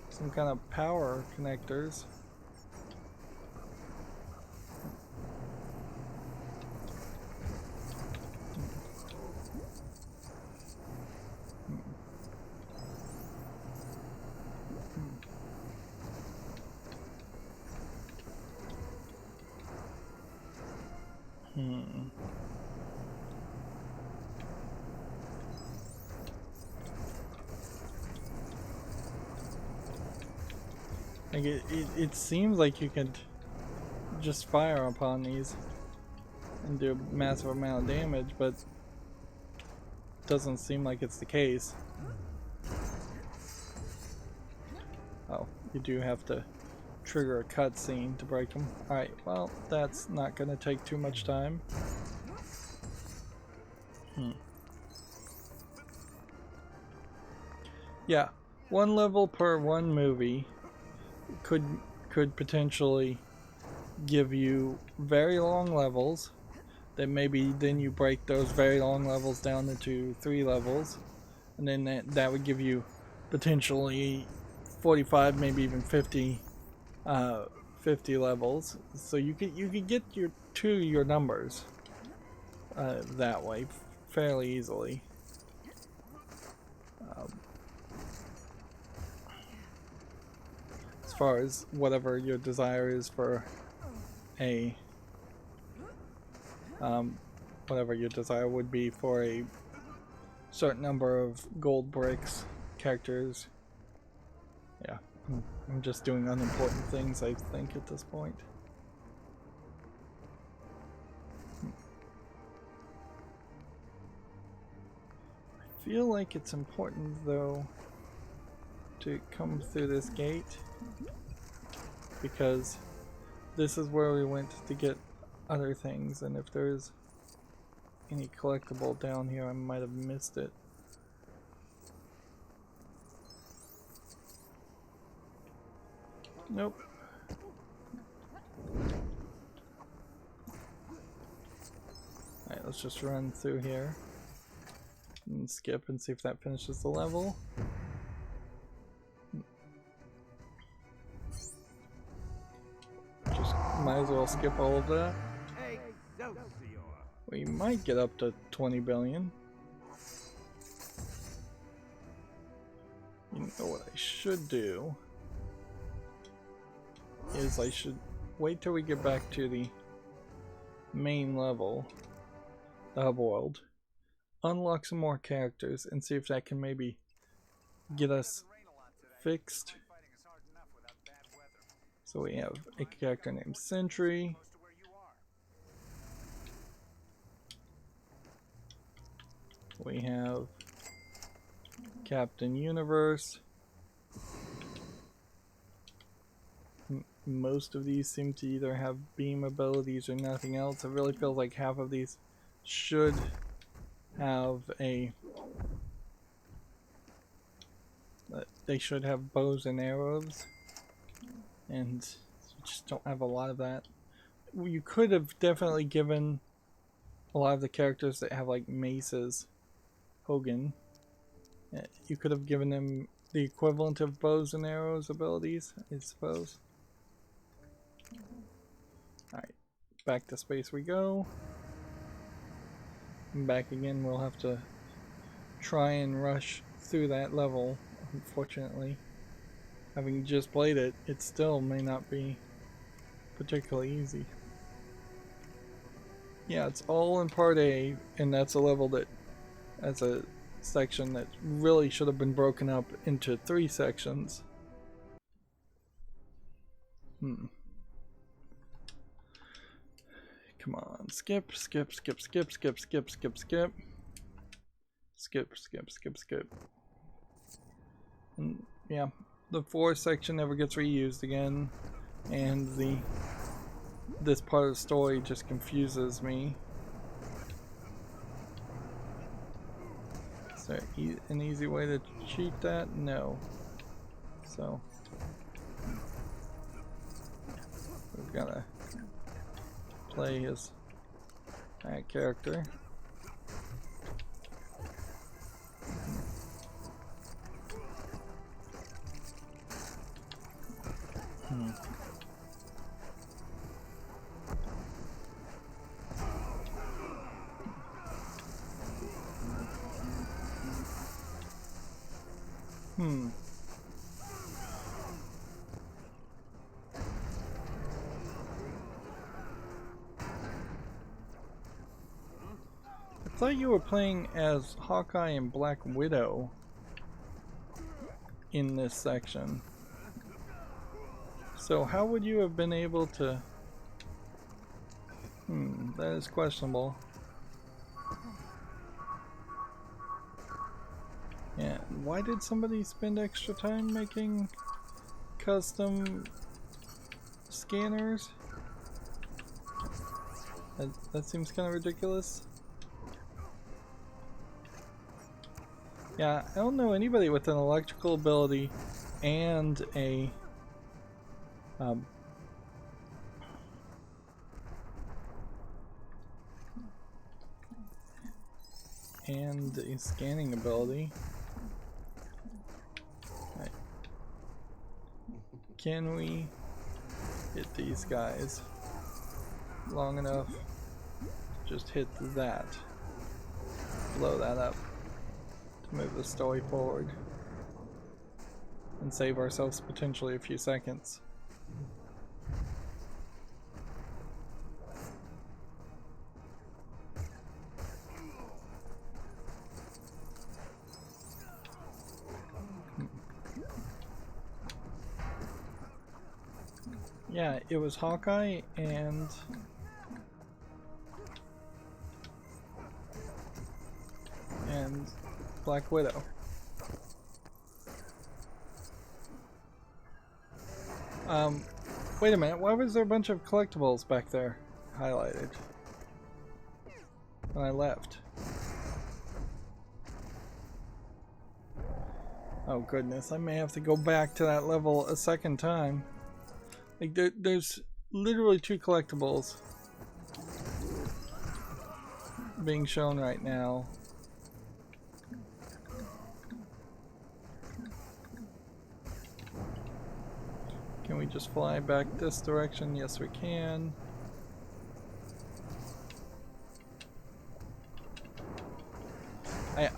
some kind of power connectors. Like it seems like you could just fire upon these and do a massive amount of damage, but it doesn't seem like it's the case. Oh, you do have to trigger a cutscene to break them. Alright, well, that's not going to take too much time. Yeah, one level per one movie could potentially give you very long levels that maybe then you break those very long levels down into 3 levels, and then that would give you potentially 45, maybe even 50 levels, so you could get your numbers that way fairly easily. As far as whatever your desire is for a whatever your desire would be for a certain number of gold bricks, characters. Yeah, I'm just doing unimportant things, I think, at this point. I feel like it's important, though, to come through this gate, because this is where we went to get other things, and if there's any collectible down here, I might have missed it. Nope. Alright, let's just run through here and skip and see if that finishes the level. Just might as well skip all of that. We might get up to 20 billion. You know what I should do is I should wait till we get back to the main level, the hub world, unlock some more characters, and see if that can maybe get us fixed. So we have a character named Sentry. We have Captain Universe. Most of these seem to either have beam abilities or nothing else. It really feels like half of these should have a... they should have bows and arrows, and you just don't have a lot of that. You could have definitely given a lot of the characters that have like maces, Hogan, you could have given them the equivalent of bows and arrows abilities, I suppose. Alright, back to space we go. And back again, we'll have to try and rush through that level, unfortunately. Having just played it, it still may not be particularly easy. Yeah, it's all in Part A, and that's a level that's a section that really should have been broken up into 3 sections. Come on, skip, skip, skip, skip, skip, skip, skip, skip. Skip, skip, skip, skip. And yeah, the 4th section never gets reused again, and this part of the story just confuses me. Is there an easy way to cheat that? No. So we've gotta play as that character. I thought you were playing as Hawkeye and Black Widow in this section. So how would you have been able to... that is questionable. Yeah, why did somebody spend extra time making custom scanners? That seems kind of ridiculous. Yeah, I don't know anybody with an electrical ability and a scanning ability. Right. Can we hit these guys long enough to just hit that? Blow that up to move the story forward and save ourselves potentially a few seconds. Yeah, it was Hawkeye and Black Widow. Wait a minute, why was there a bunch of collectibles back there highlighted when I left? Oh goodness, I may have to go back to that level a second time. Like there's literally 2 collectibles being shown right now. Can we just fly back this direction? Yes, we can.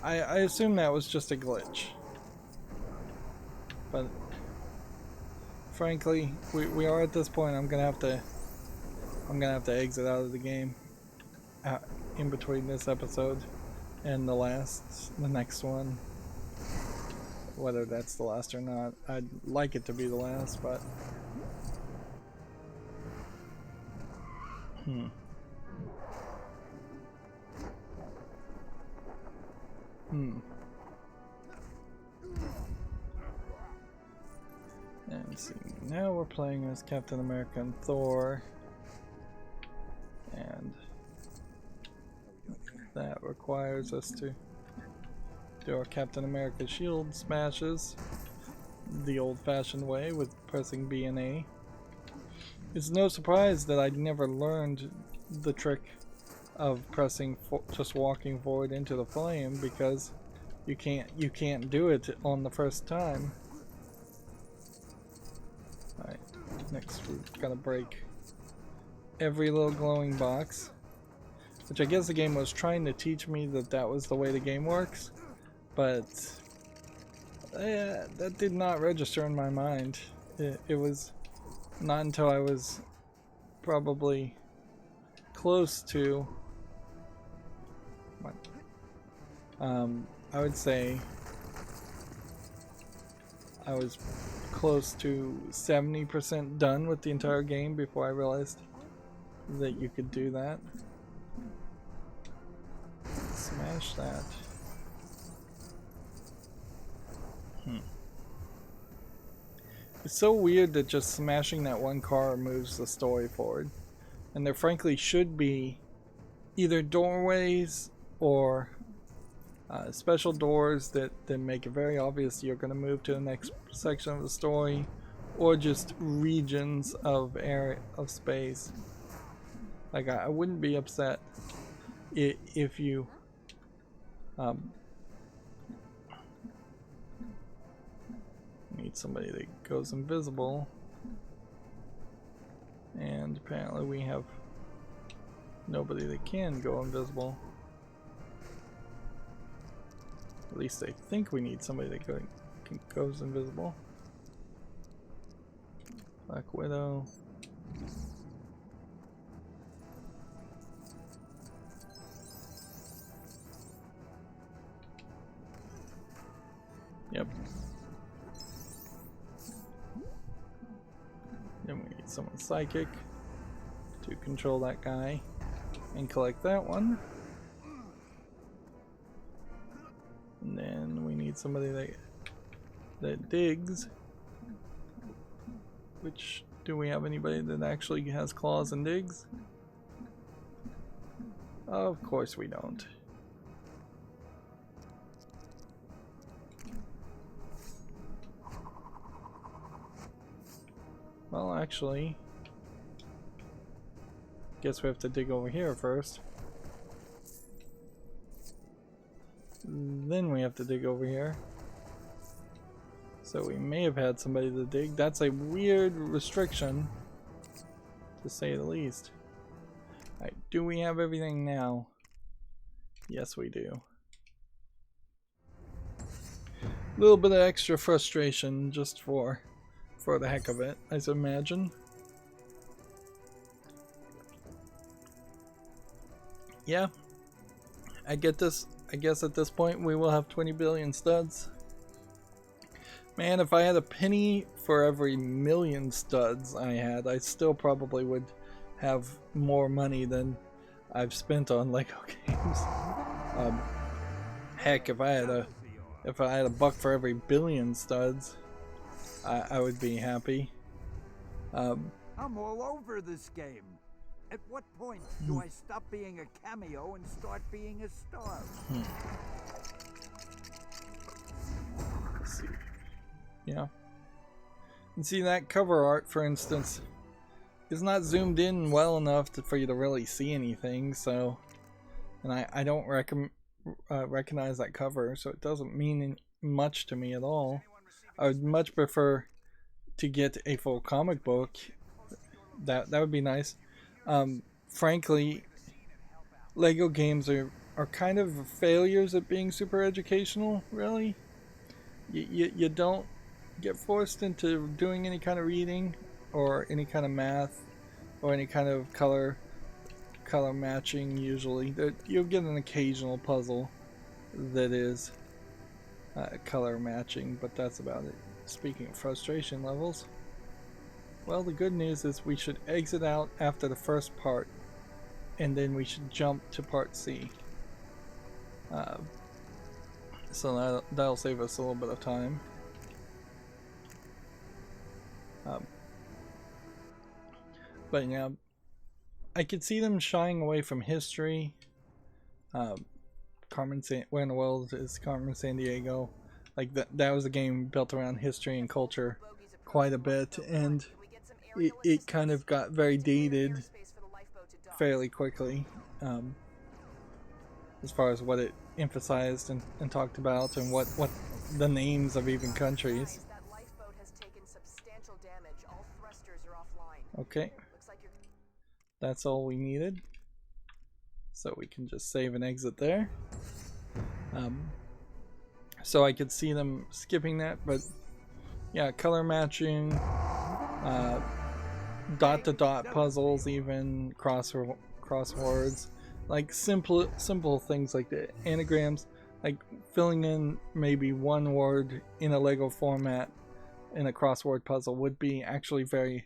I assume that was just a glitch. But frankly, we are at this point. I'm gonna have to exit out of the game in between this episode and the next one. Whether that's the last or not, I'd like it to be the last, but And see, now we're playing as Captain America and Thor, and that requires us to do our Captain America shield smashes the old-fashioned way with pressing B and A. It's no surprise that I never learned the trick of pressing just walking forward into the flame, because you can't do it on the first time. Alright, next we've got to break every little glowing box, which I guess the game was trying to teach me that was the way the game works, but that did not register in my mind. It was not until I was probably close to, I would say I was close to 70% done with the entire game before I realized that you could do that. Smash that. It's so weird that just smashing that one car moves the story forward. And there frankly should be either doorways or special doors that make it very obvious you're going to move to the next section of the story, or just regions of space Like, I wouldn't be upset if you need somebody that goes invisible. And apparently we have nobody that can go invisible. At least I think we need somebody that goes invisible. Black Widow. Yep. Then we need someone psychic to control that guy and collect that one. And then we need somebody that digs. Which, do we have anybody that actually has claws and digs? Of course we don't. Well, actually, guess we have to dig over here first. Then we have to dig over here. So we may have had somebody to dig. That's a weird restriction, to say the least. Alright, do we have everything now? Yes, we do. A little bit of extra frustration just for the heck of it, I imagine. Yeah, I get this. I guess at this point we will have 20 billion studs. Man, if I had a penny for every million studs I had, I still probably would have more money than I've spent on LEGO games. Heck, if I had a buck for every billion studs, I would be happy. I'm all over this game. At what point do I stop being a cameo and start being a star? Let's see. Yeah. And see, that cover art, for instance, is not zoomed in well enough for you to really see anything, so... And I don't recognize that cover, so it doesn't mean much to me at all. I would much prefer to get a full comic book. That would be nice. Frankly, LEGO games are kind of failures at being super educational, really. You don't get forced into doing any kind of reading or any kind of math or any kind of color matching. Usually you'll get an occasional puzzle that is color matching, but that's about it. Speaking of frustration levels, well, the good news is we should exit out after the first part and then we should jump to part C. So that'll save us a little bit of time. But yeah, I could see them shying away from history. Where in the world is Carmen Sandiego? Like that was a game built around history and culture quite a bit, and it kind of got very dated fairly quickly, as far as what it emphasized and talked about, and what the names of even countries. Okay, that's all we needed, so we can just save and exit there. So I could see them skipping that, but yeah, color matching, dot-to-dot puzzles, even crosswords, like simple things like the anagrams, like filling in maybe one word in a Lego format in a crossword puzzle would be actually very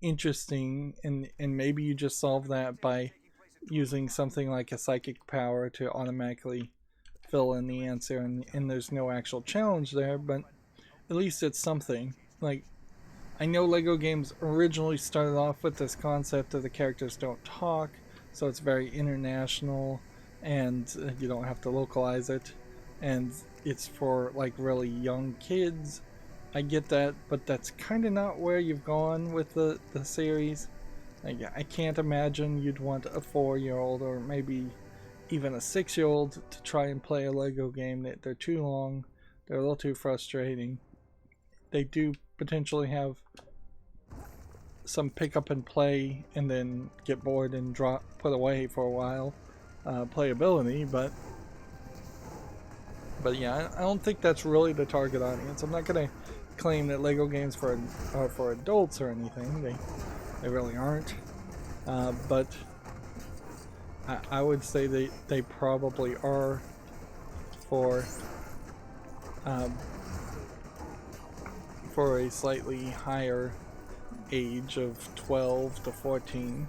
interesting, and maybe you just solve that by using something like a psychic power to automatically fill in the answer, and there's no actual challenge there, but at least it's something. Like, I know LEGO games originally started off with this concept of the characters don't talk, so it's very international, and you don't have to localize it, and it's for like really young kids. I get that, but that's kind of not where you've gone with the series. I can't imagine you'd want a 4-year-old or maybe even a 6-year-old to try and play a Lego game. They're too long, they're a little too frustrating. They do potentially have some pick up and play and then get bored and put away for a while playability, but yeah, I don't think that's really the target audience. I'm not going to claim that Lego games are for adults or anything. They really aren't. But I would say they probably are for a slightly higher age of 12 to 14.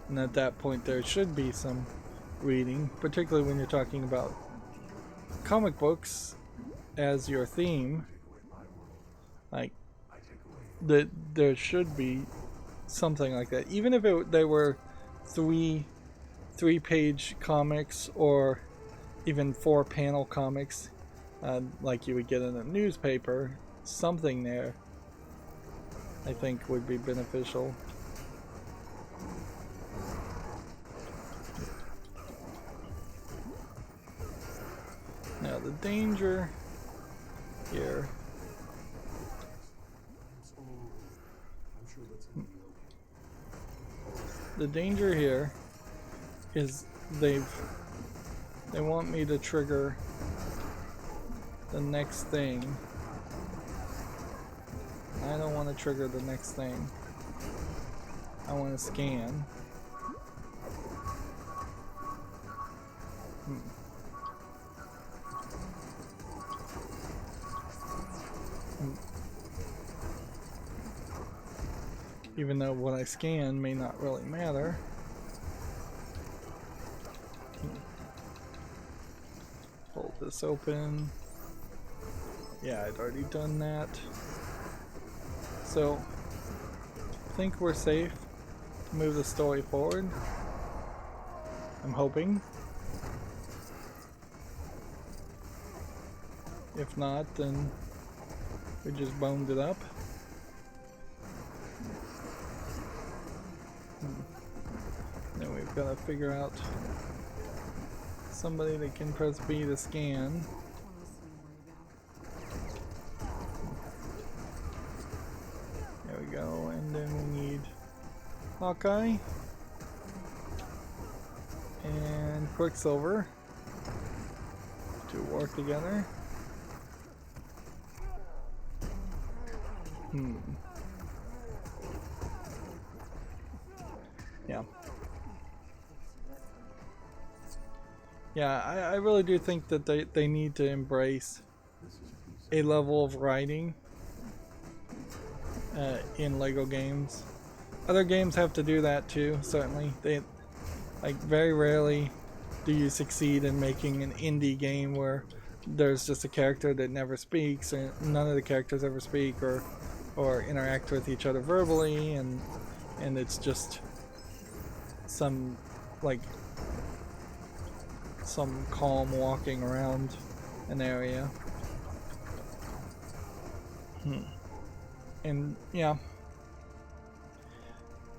And at that point there should be some reading, particularly when you're talking about comic books as your theme. Like, there should be something like that, even if they were three-page comics or even 4-panel comics, like you would get in a newspaper. Something there, I think, would be beneficial. Now the danger here. The danger here is they want me to trigger the next thing. I don't want to trigger the next thing. I want to scan. Even though what I scan may not really matter. Hold this open. Yeah, I'd already done that. So, I think we're safe to move the story forward. I'm hoping. If not, then we just boned it up. Then we've got to figure out somebody that can press B to scan. There we go, and then we need Hawkeye and Quicksilver to work together. Yeah. Yeah, I really do think that they need to embrace a level of writing in Lego games. Other games have to do that too, certainly. They, like, very rarely do you succeed in making an indie game where there's just a character that never speaks, and none of the characters ever speak or interact with each other verbally, and it's just some calm walking around an area. And yeah,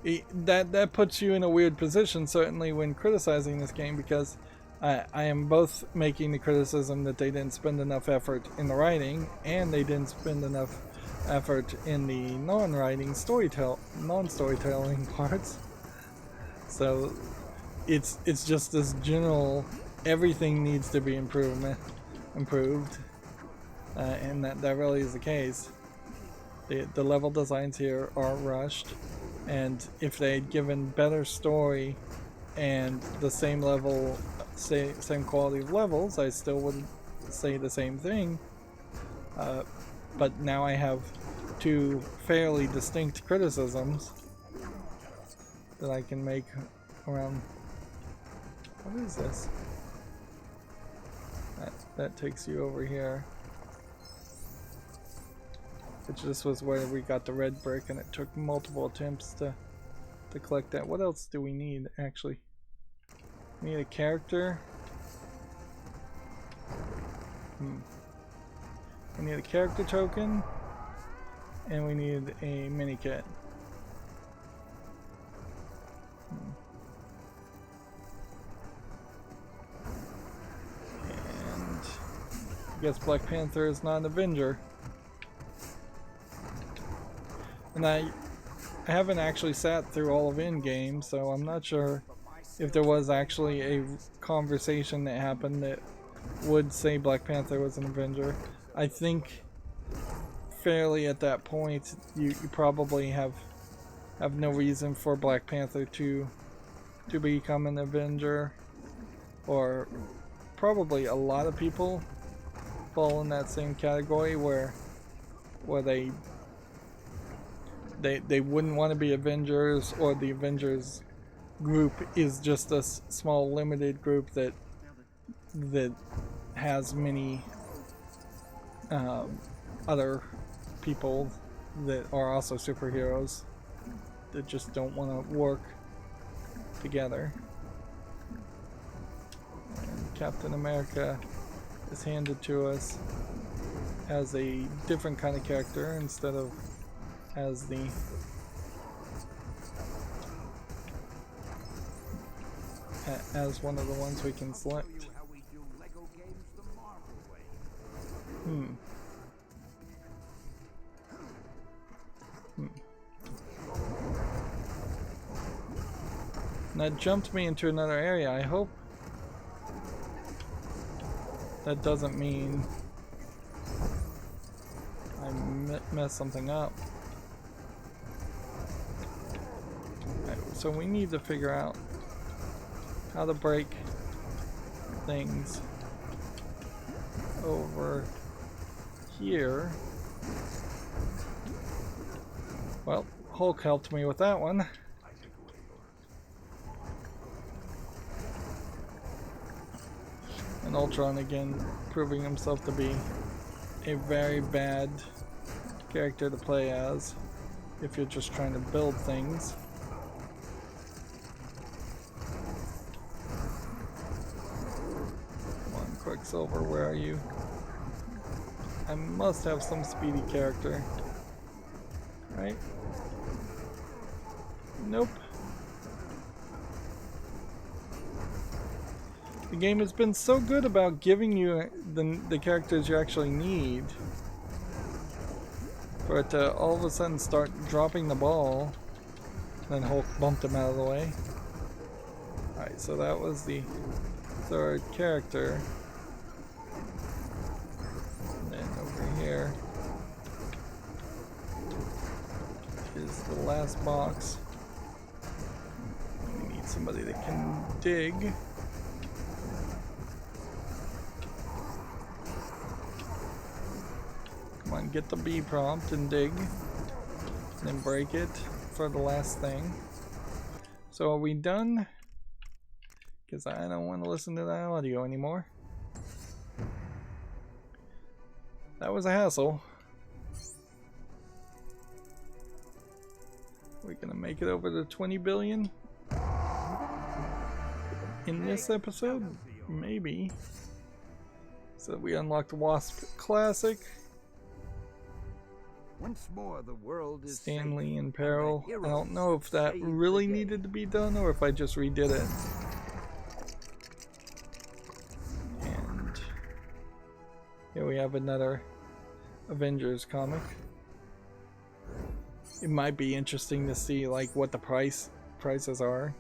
that puts you in a weird position, certainly when criticizing this game, because I am both making the criticism that they didn't spend enough effort in the writing, and they didn't spend enough effort in the non-storytelling parts. So it's just this general, everything needs to be improved, and that really is the case. The level designs here are rushed, and if they had given better story and the same level, same quality of levels, I still would say the same thing. But now I have two fairly distinct criticisms that I can make around. What is this? That takes you over here. Which this was where we got the red brick, and it took multiple attempts to collect that. What else do we need, actually? We need a character. We need a character token, and we need a mini kit. guess Black Panther is not an Avenger. And I haven't actually sat through all of Endgame, so I'm not sure if there was actually a conversation that happened that would say Black Panther was an Avenger. I think fairly at that point you probably have no reason for Black Panther to become an Avenger, or probably a lot of people fall in that same category where they wouldn't want to be Avengers, or the Avengers group is just a small limited group that has many other people that are also superheroes that just don't want to work together. And Captain America is handed to us as a different kind of character instead of as one of the ones we can select. And that jumped me into another area. I hope that doesn't mean I messed something up. Right, so we need to figure out how to break things over here. Well, Hulk helped me with that one. And Ultron again proving himself to be a very bad character to play as if you're just trying to build things. Come on, Quicksilver, where are you? I must have some speedy character, right? Nope. The game has been so good about giving you the characters you actually need, for it to all of a sudden start dropping the ball. Then Hulk bumped him out of the way. Alright, so that was the third character. And then over here is the last box. We need somebody that can dig. Come on, get the B prompt and dig. And then break it for the last thing. So are we done? Because I don't want to listen to that audio anymore. That was a hassle. We're gonna make it over to 20 billion in this episode? Maybe. So we unlocked Wasp Classic. Once more, the world is Stanley safe, in peril. and the I don't know if that heroes really save the day. needed to be done or if I just redid it. And here we have another Avengers comic. It might be interesting to see like what the prices are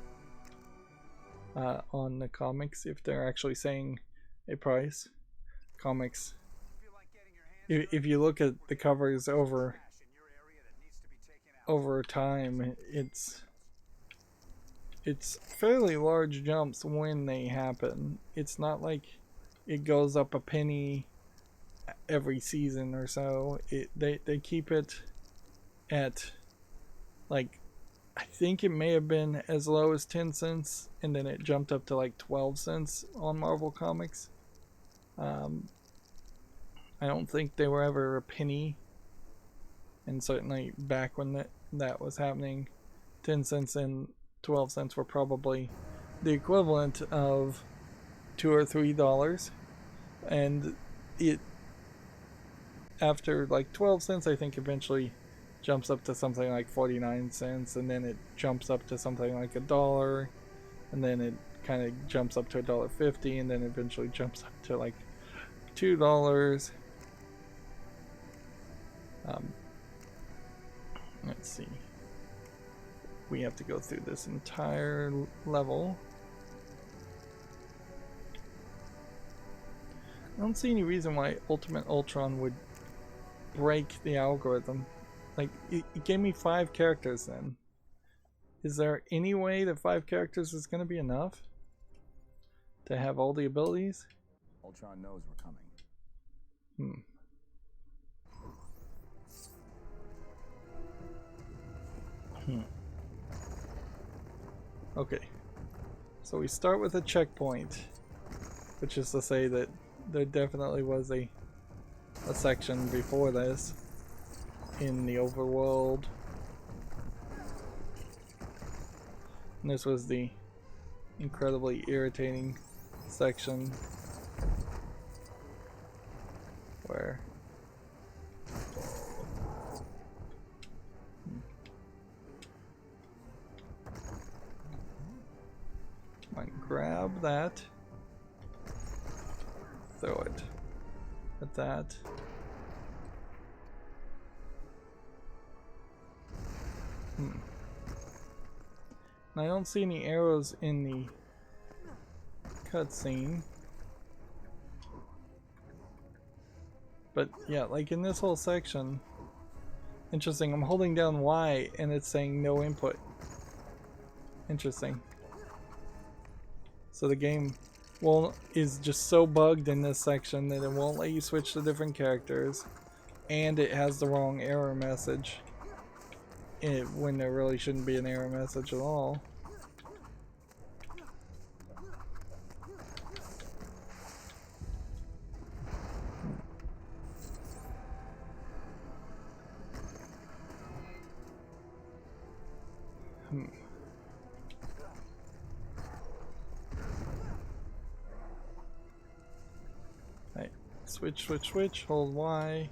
on the comics, if they're actually saying a price. Comics, if you look at the covers over time, it's fairly large jumps when they happen. It's not like it goes up a penny every season or so. They keep it at, like, I think it may have been as low as 10 cents and then it jumped up to like 12 cents on Marvel Comics. I don't think they were ever a penny, and certainly back when that was happening, 10 cents and 12 cents were probably the equivalent of $2 or $3, and it, after like 12 cents, I think eventually jumps up to something like 49 cents, and then it jumps up to something like $1, and then it kind of jumps up to $1.50, and then eventually jumps up to like $2. Let's see. We have to go through this entire level. I don't see any reason why Ultimate Ultron would break the algorithm. Like, it gave me 5 characters then. Is there any way that 5 characters is going to be enough to have all the abilities? Ultron knows we're coming. Okay. So we start with a checkpoint, which is to say that there definitely was a section before this in the overworld. And this was the incredibly irritating section where I grab that, throw it at that. I don't see any arrows in the cutscene. But yeah, like in this whole section, interesting, I'm holding down Y and it's saying no input. Interesting. So the game is just so bugged in this section that it won't let you switch to different characters, and it has the wrong error message when there really shouldn't be an error message at all. Right, switch, hold Y.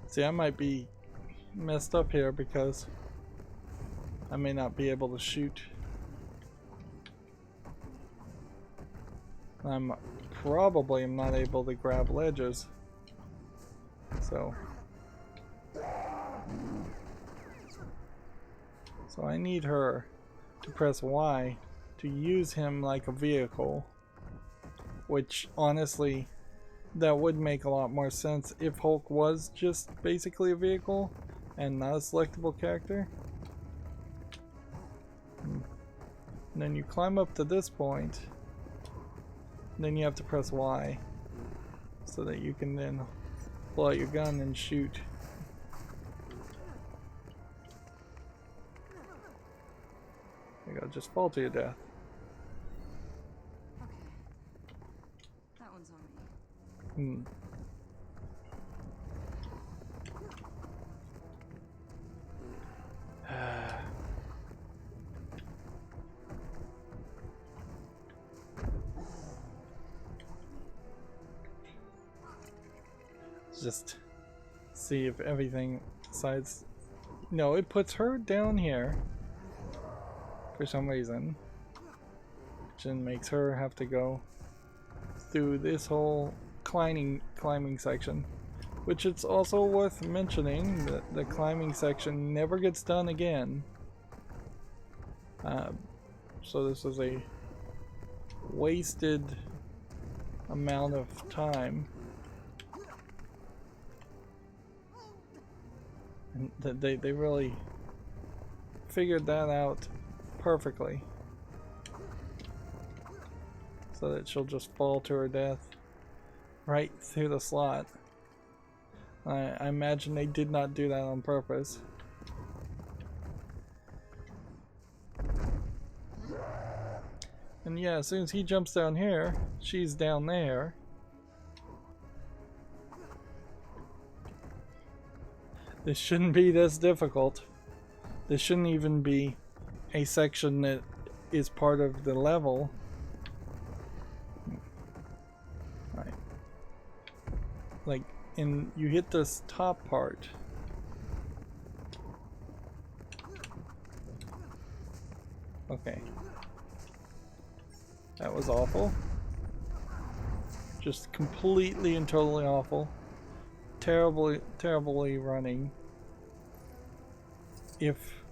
See, I might be messed up here because I may not be able to shoot. I'm probably not able to grab ledges. So I need her to press Y to use him like a vehicle, which honestly that would make a lot more sense if Hulk was just basically a vehicle and not a selectable character. And then you climb up to this point, and then you have to press Y so that you can then pull out your gun and shoot. There you go, just fall to your death. Okay. That one's on me. Just see if everything besides... No, it puts her down here for some reason, which then makes her have to go through this whole climbing section, which it's also worth mentioning that the climbing section never gets done again. So this is a wasted amount of time. And they really figured that out perfectly, so that she'll just fall to her death right through the slot. I imagine they did not do that on purpose. And yeah, as soon as he jumps down here, she's down there. This shouldn't be this difficult. This shouldn't even be a section that is part of the level. and you hit this top part. Okay. That was awful. Just completely and totally awful. Terribly running. If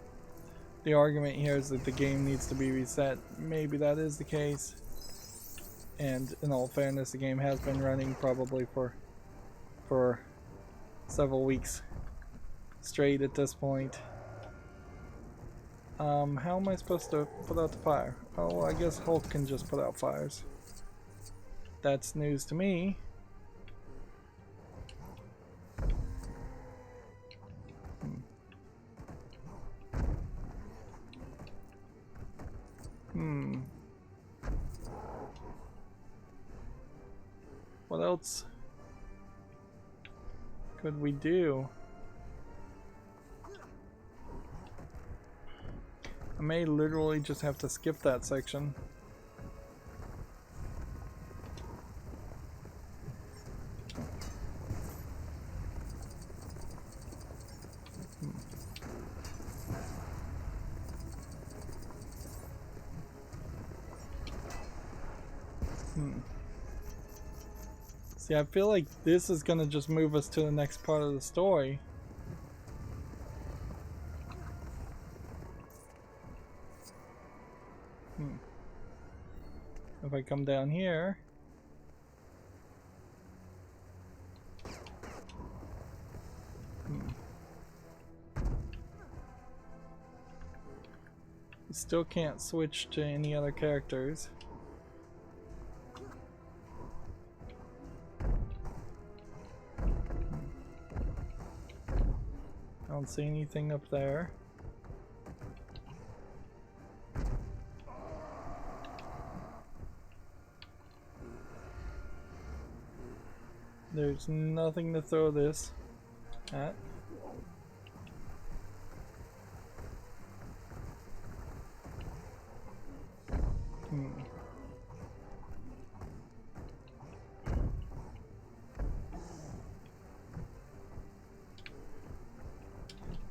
the argument here is that the game needs to be reset, maybe that is the case. And in all fairness, the game has been running probably for several weeks straight at this point. How am I supposed to put out the fire? Oh, I guess Hulk can just put out fires. That's news to me. What else could we do? I may literally just have to skip that section. See, I feel like this is gonna just move us to the next part of the story. If I come down here, still can't switch to any other characters. I don't see anything up there. There's nothing to throw this at.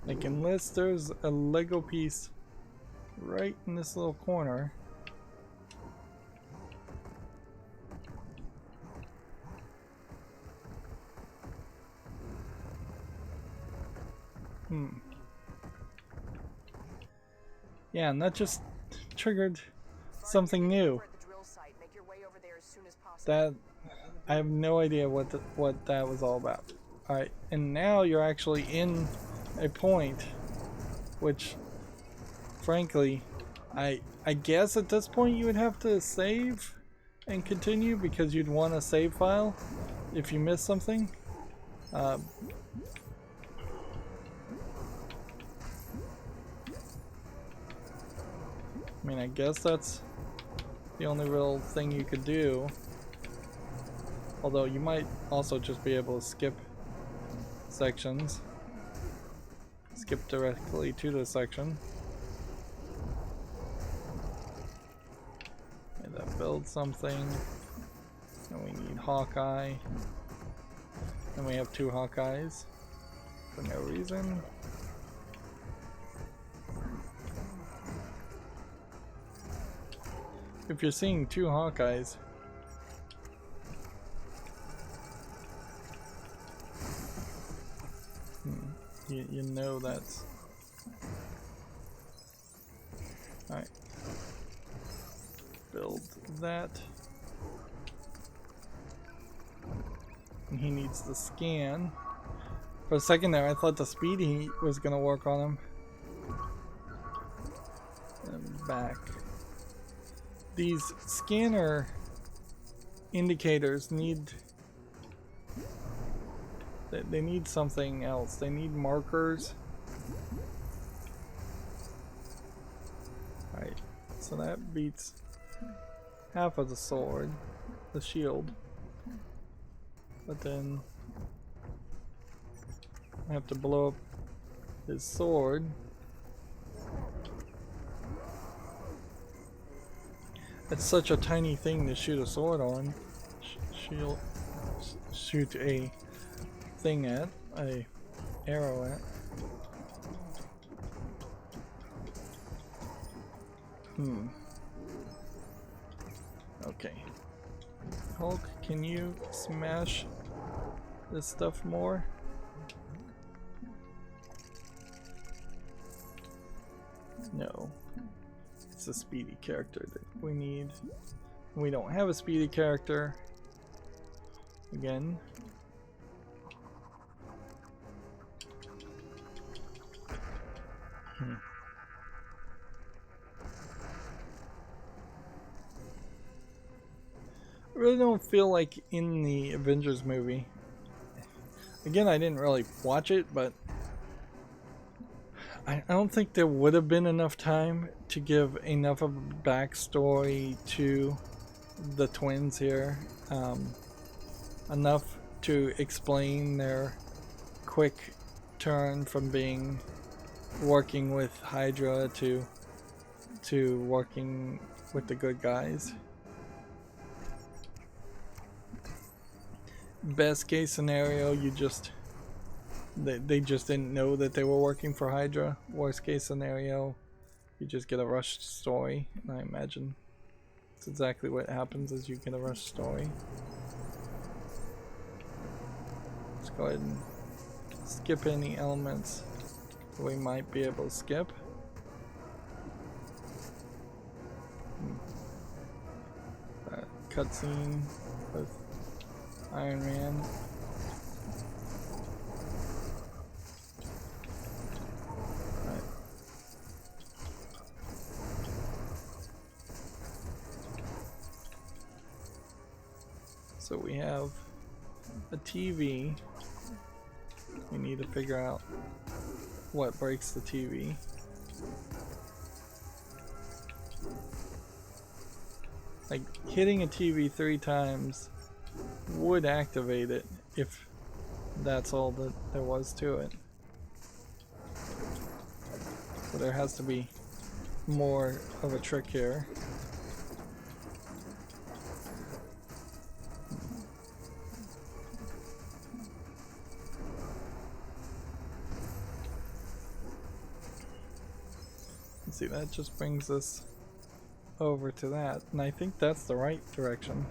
Like, unless there's a Lego piece right in this little corner. Yeah, and that just triggered something new. That I have no idea what that was all about. All right, and now you're actually in a point, which, frankly, I guess at this point you would have to save and continue because you'd want a save file if you miss something. I mean, I guess that's the only real thing you could do. Although you might also just be able to skip sections. Skip directly to the section. And that builds something. And we need Hawkeye. And we have two Hawkeyes for no reason. If you're seeing two Hawkeyes, you know that's... Alright. Build that. And he needs the scan. For a second there, I thought the speed heat was gonna work on him. And back. These scanner indicators need... They need something else. They need markers. Alright, so that beats half of the sword, the shield. But then I have to blow up his sword. It's such a tiny thing to shoot a sword on. Shoot a thing at, a arrow at. Okay. Hulk, can you smash this stuff more? No. It's a speedy character that we need. We don't have a speedy character. Again. I really don't feel like in the Avengers movie. Again, I didn't really watch it, but I don't think there would have been enough time to give enough of a backstory to the twins here. Enough to explain their quick turn from being working with Hydra to working with the good guys. Best case scenario, they just didn't know that they were working for Hydra. Worst case scenario, you just get a rushed story. And I imagine it's exactly what happens is you get a rushed story. Let's go ahead and skip any elements that we might be able to skip. Cutscene with Iron Man. Right. So we have a TV. We need to figure out what breaks the TV. Like hitting a TV 3 times would activate it if that's all that there was to it. So there has to be more of a trick here. Let's see, that just brings us over to that, and I think that's the right direction.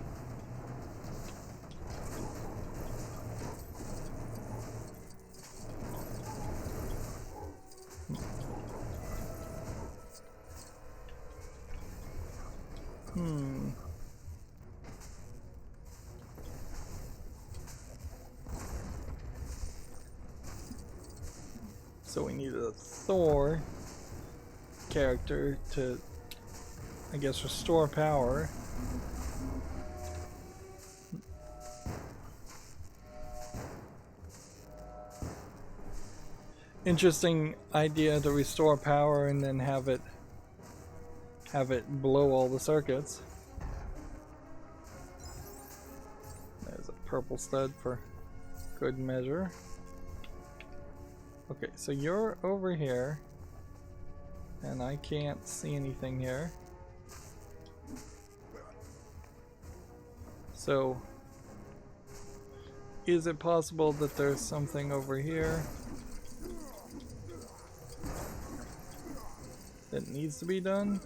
So we need a Thor character to, I guess, restore power. Interesting idea to restore power and then have it blow all the circuits. There's a purple stud for good measure. Okay, so you're over here and I can't see anything here. So is it possible that there's something over here that needs to be done?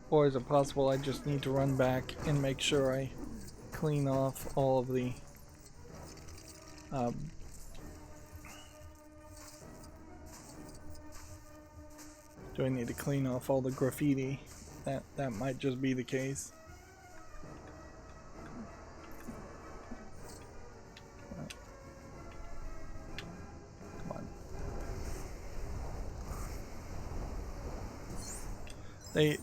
Or is it possible I just need to run back and make sure I clean off all of the do I need to clean off all the graffiti? That might just be the case. Come on.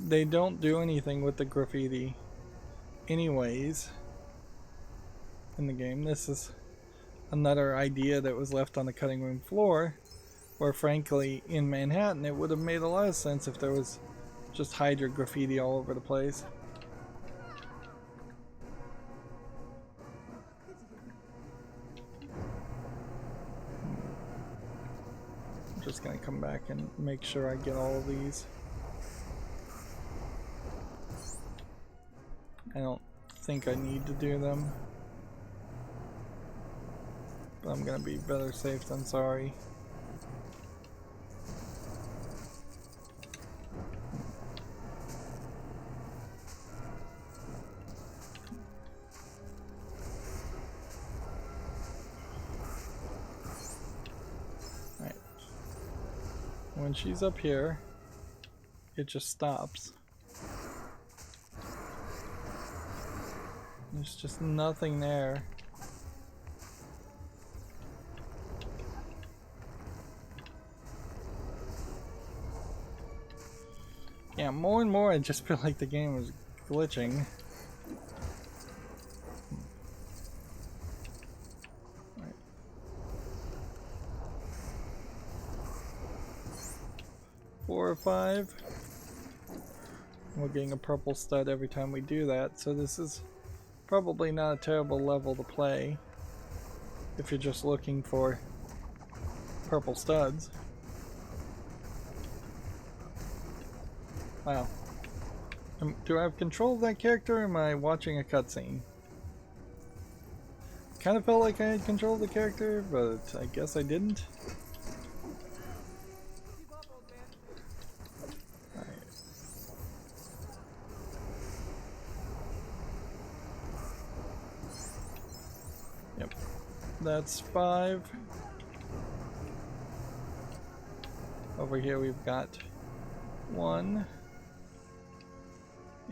They don't do anything with the graffiti anyways in the game. This is another idea that was left on the cutting room floor, where frankly in Manhattan it would have made a lot of sense if there was just Hydra graffiti all over the place. I'm just gonna come back and make sure I get all of these. I don't think I need to do them. But I'm gonna be better safe than sorry. Alright. When she's up here, it just stops. There's just nothing there. Yeah, more and more I just feel like the game is glitching. Right. 4 or 5. We're getting a purple stud every time we do that, so this is probably not a terrible level to play if you're just looking for purple studs. Wow. Do I have control of that character, or am I watching a cutscene? Kind of felt like I had control of the character, but I guess I didn't. Alright. Yep. That's 5. Over here we've got 1.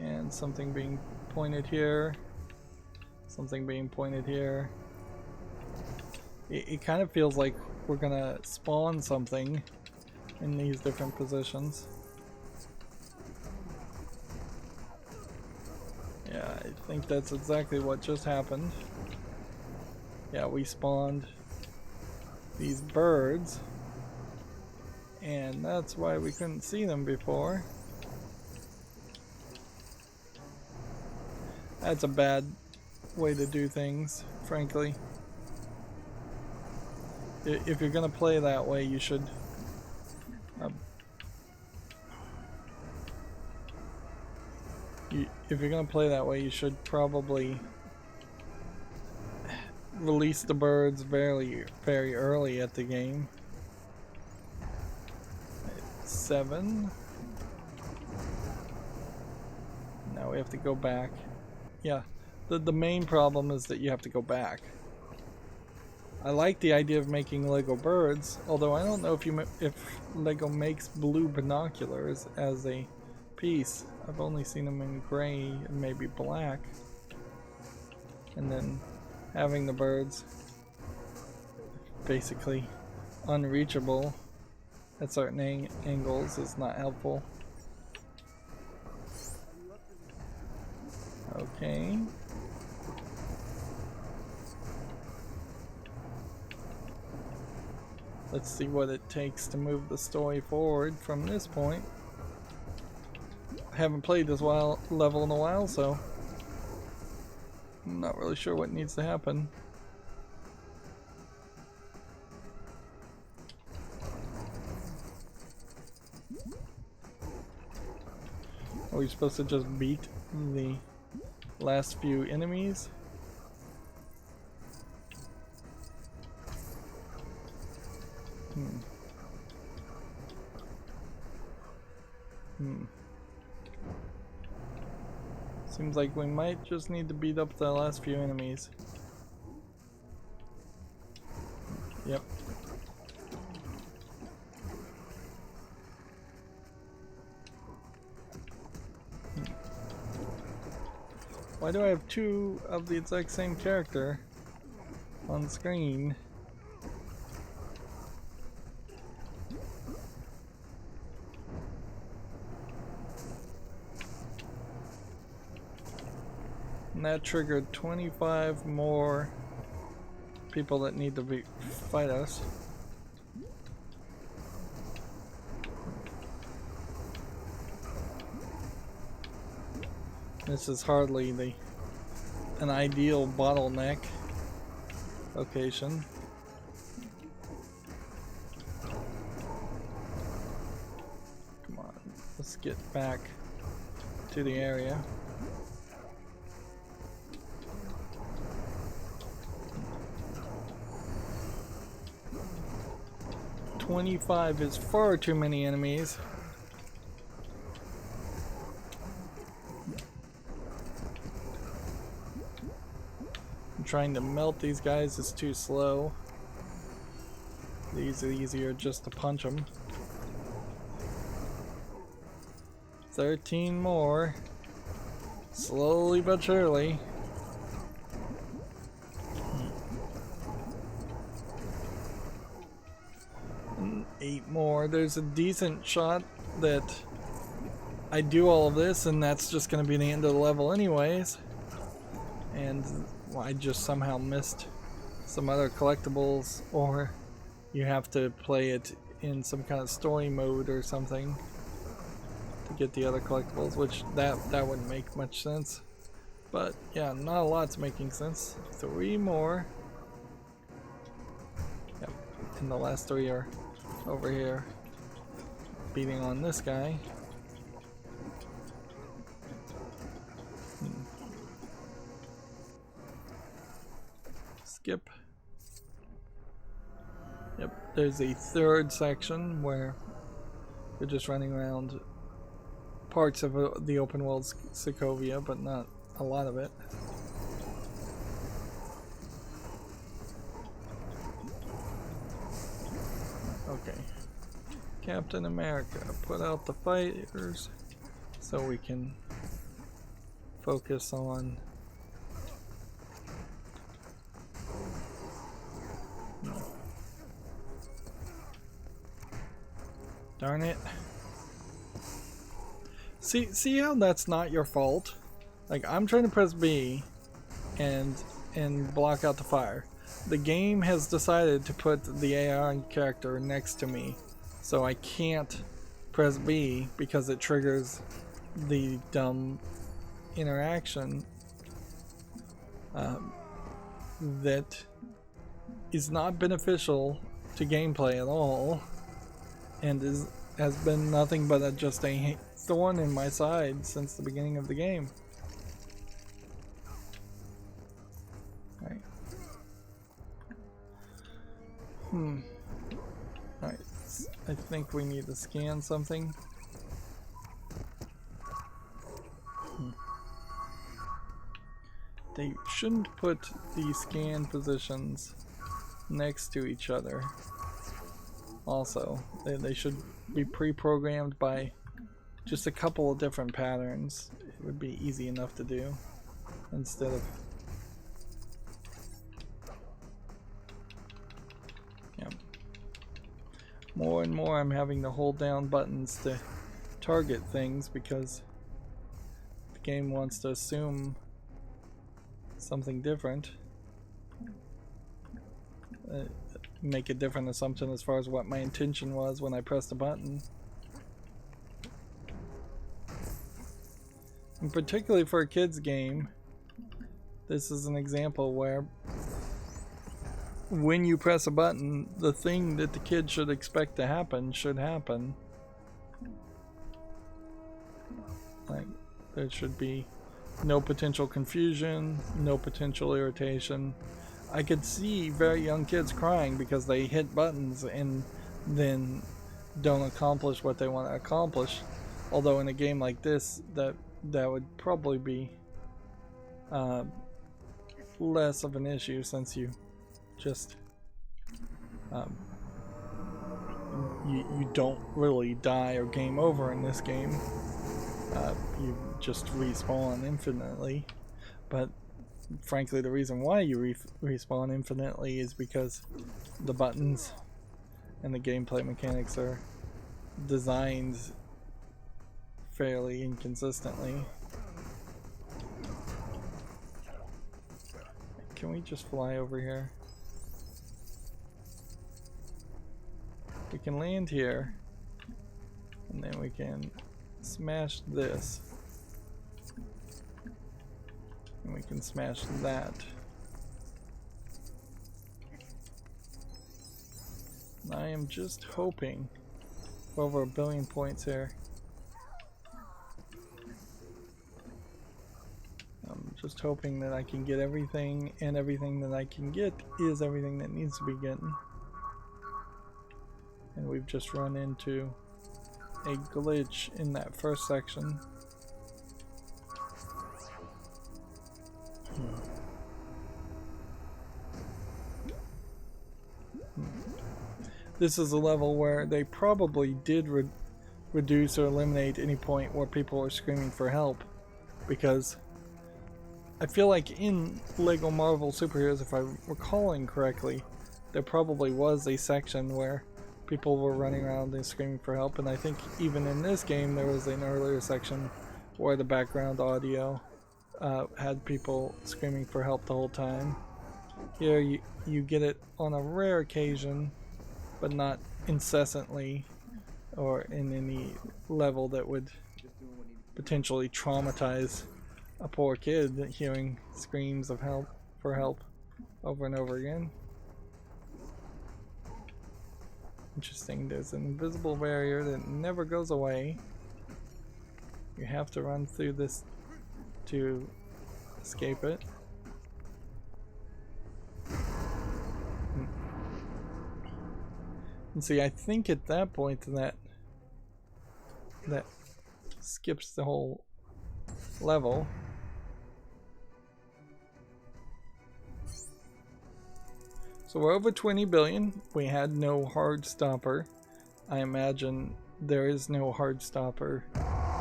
And something being pointed here. Something being pointed here. It kind of feels like we're gonna spawn something in these different positions. Yeah, I think that's exactly what just happened. Yeah, we spawned these birds. And that's why we couldn't see them before. That's a bad way to do things, frankly. If you're gonna play that way, you should if you're gonna play that way, you should probably release the birds very early at the game. 7. Now we have to go back. Yeah, the main problem is that you have to go back. I like the idea of making Lego birds, although I don't know if Lego makes blue binoculars as a piece. I've only seen them in gray and maybe black. And then having the birds basically unreachable at certain angles is not helpful. Okay. Let's see what it takes to move the story forward from this point. I haven't played this level in a while, so I'm not really sure what needs to happen. Are we supposed to just beat the last few enemies? Seems like we might just need to beat up the last few enemies. Yep. Why do I have 2 of the exact same character on screen? And that triggered 25 more people that need to fight us. This is hardly an ideal bottleneck location. Come on, let's get back to the area. 25 is far too many enemies. Trying to melt these guys is too slow. These are easier just to punch them. 13 more. Slowly but surely. 8 more. There's a decent shot that I do all of this and that's just going to be the end of the level anyways. And well, I just somehow missed some other collectibles, or you have to play it in some kind of story mode or something to get the other collectibles, which that wouldn't make much sense. But yeah, not a lot's making sense. 3 more. Yep, and the last 3 are over here beating on this guy. Skip. Yep, there's a third section where you're just running around parts of the open world Sokovia, but not a lot of it. Okay. Captain America, put out the fighters so we can focus on darn it. See how that's not your fault? Like, I'm trying to press B and block out the fire. The game has decided to put the AI character next to me, so I can't press B because it triggers the dumb interaction that is not beneficial to gameplay at all, and has been nothing but just a thorn in my side since the beginning of the game. Alright. Alright, I think we need to scan something. They shouldn't put the scan positions next to each other. Also, they should be pre-programmed by just a couple of different patterns. It would be easy enough to do instead of... Yep. More and more I'm having to hold down buttons to target things because the game wants to assume something different. Make a different assumption as far as what my intention was when I pressed a button. And particularly for a kid's game, this is an example where when you press a button, the thing that the kid should expect to happen should happen. Like, there should be no potential confusion, no potential irritation. I could see very young kids crying because they hit buttons and then don't accomplish what they want to accomplish. Although in a game like this, that would probably be less of an issue, since you just you don't really die or game over in this game. You just respawn infinitely. But frankly, the reason why you respawn infinitely is because the buttons and the gameplay mechanics are designed fairly inconsistently. Can we just fly over here? We can land here, and then we can smash this. And we can smash that. I am just hoping for over 1 billion points here. I'm just hoping that I can get everything, and everything that I can get is everything that needs to be getting. and we've just run into a glitch in that first section. This is a level where they probably did reduce or eliminate any point where people are screaming for help, because I feel like in LEGO Marvel Superheroes, if I'm recalling correctly, there probably was a section where people were running around and screaming for help, and I think even in this game there was an earlier section where the background audio had people screaming for help the whole time. Here you get it on a rare occasion, but not incessantly or in any level that would potentially traumatize a poor kid hearing screams of help for help over and over again. Interesting, there's an invisible barrier that never goes away. You have to run through this to escape it. And see, I think at that point that skips the whole level. So we're over 20 billion. We had no hard stopper. I imagine there is no hard stopper,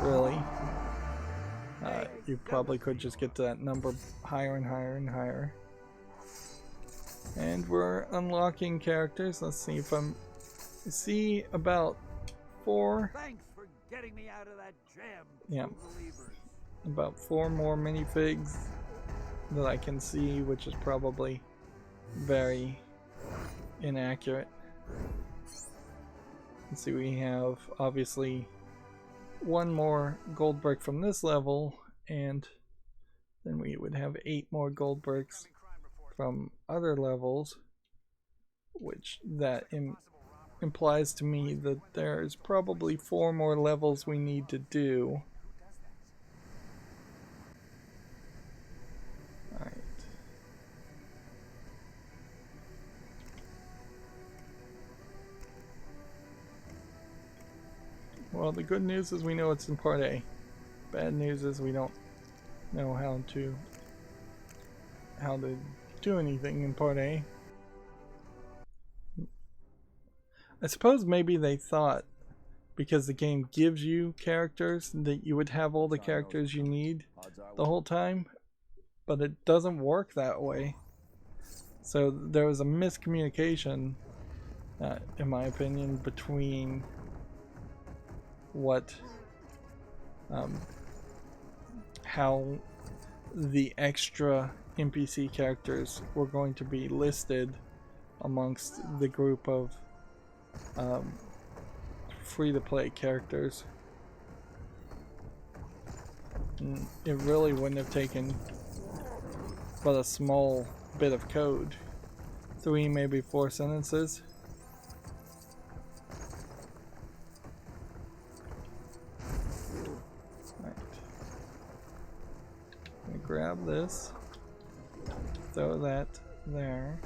really. You probably could just get to that number higher and higher and higher. And we're unlocking characters. Let's see if I see about 4. Thanks for getting me out of that jam. Yeah. Believers. About 4 more minifigs that I can see, which is probably very inaccurate. Let's see, we have obviously 1 more gold brick from this level, and then we would have 8 more gold bricks from other levels, which that implies to me that there's probably 4 more levels we need to do. Alright. Well, the good news is we know it's in part A. Bad news is we don't know how to do anything in part A. I suppose maybe they thought because the game gives you characters that you would have all the characters you need the whole time, but it doesn't work that way. So there was a miscommunication, in my opinion, between what how the extra NPC characters were going to be listed amongst the group of free-to-play characters. And it really wouldn't have taken but a small bit of code, 3 maybe 4 sentences. Right. I'm gonna grab this, throw that there.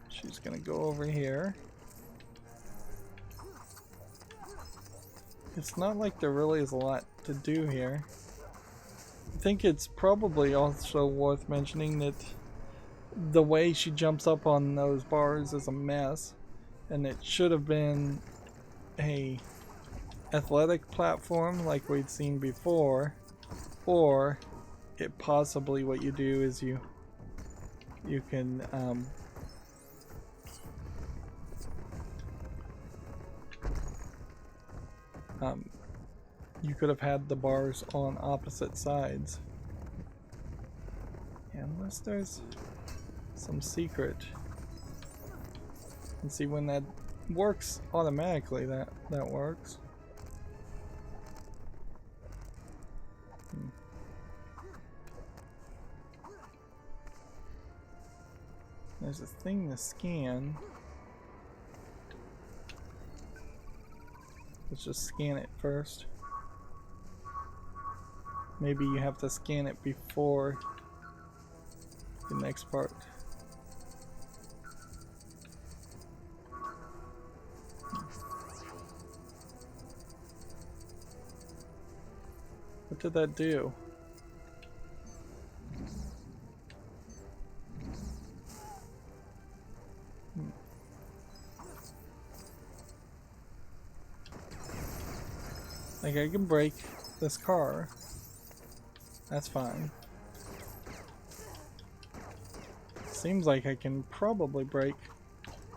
She's gonna go over here. It's not like there really is a lot to do here. I think it's probably also worth mentioning that the way she jumps up on those bars is a mess, and it should have been a athletic platform like we'd seen before, or it possibly what you do is you can you could have had the bars on opposite sides, unless there's some secret. And see, when that works automatically, that works. There's a thing to scan. Let's just scan it first. maybe you have to scan it before the next part. What did that do? Like, I can break this car. That's fine. Seems like I can probably break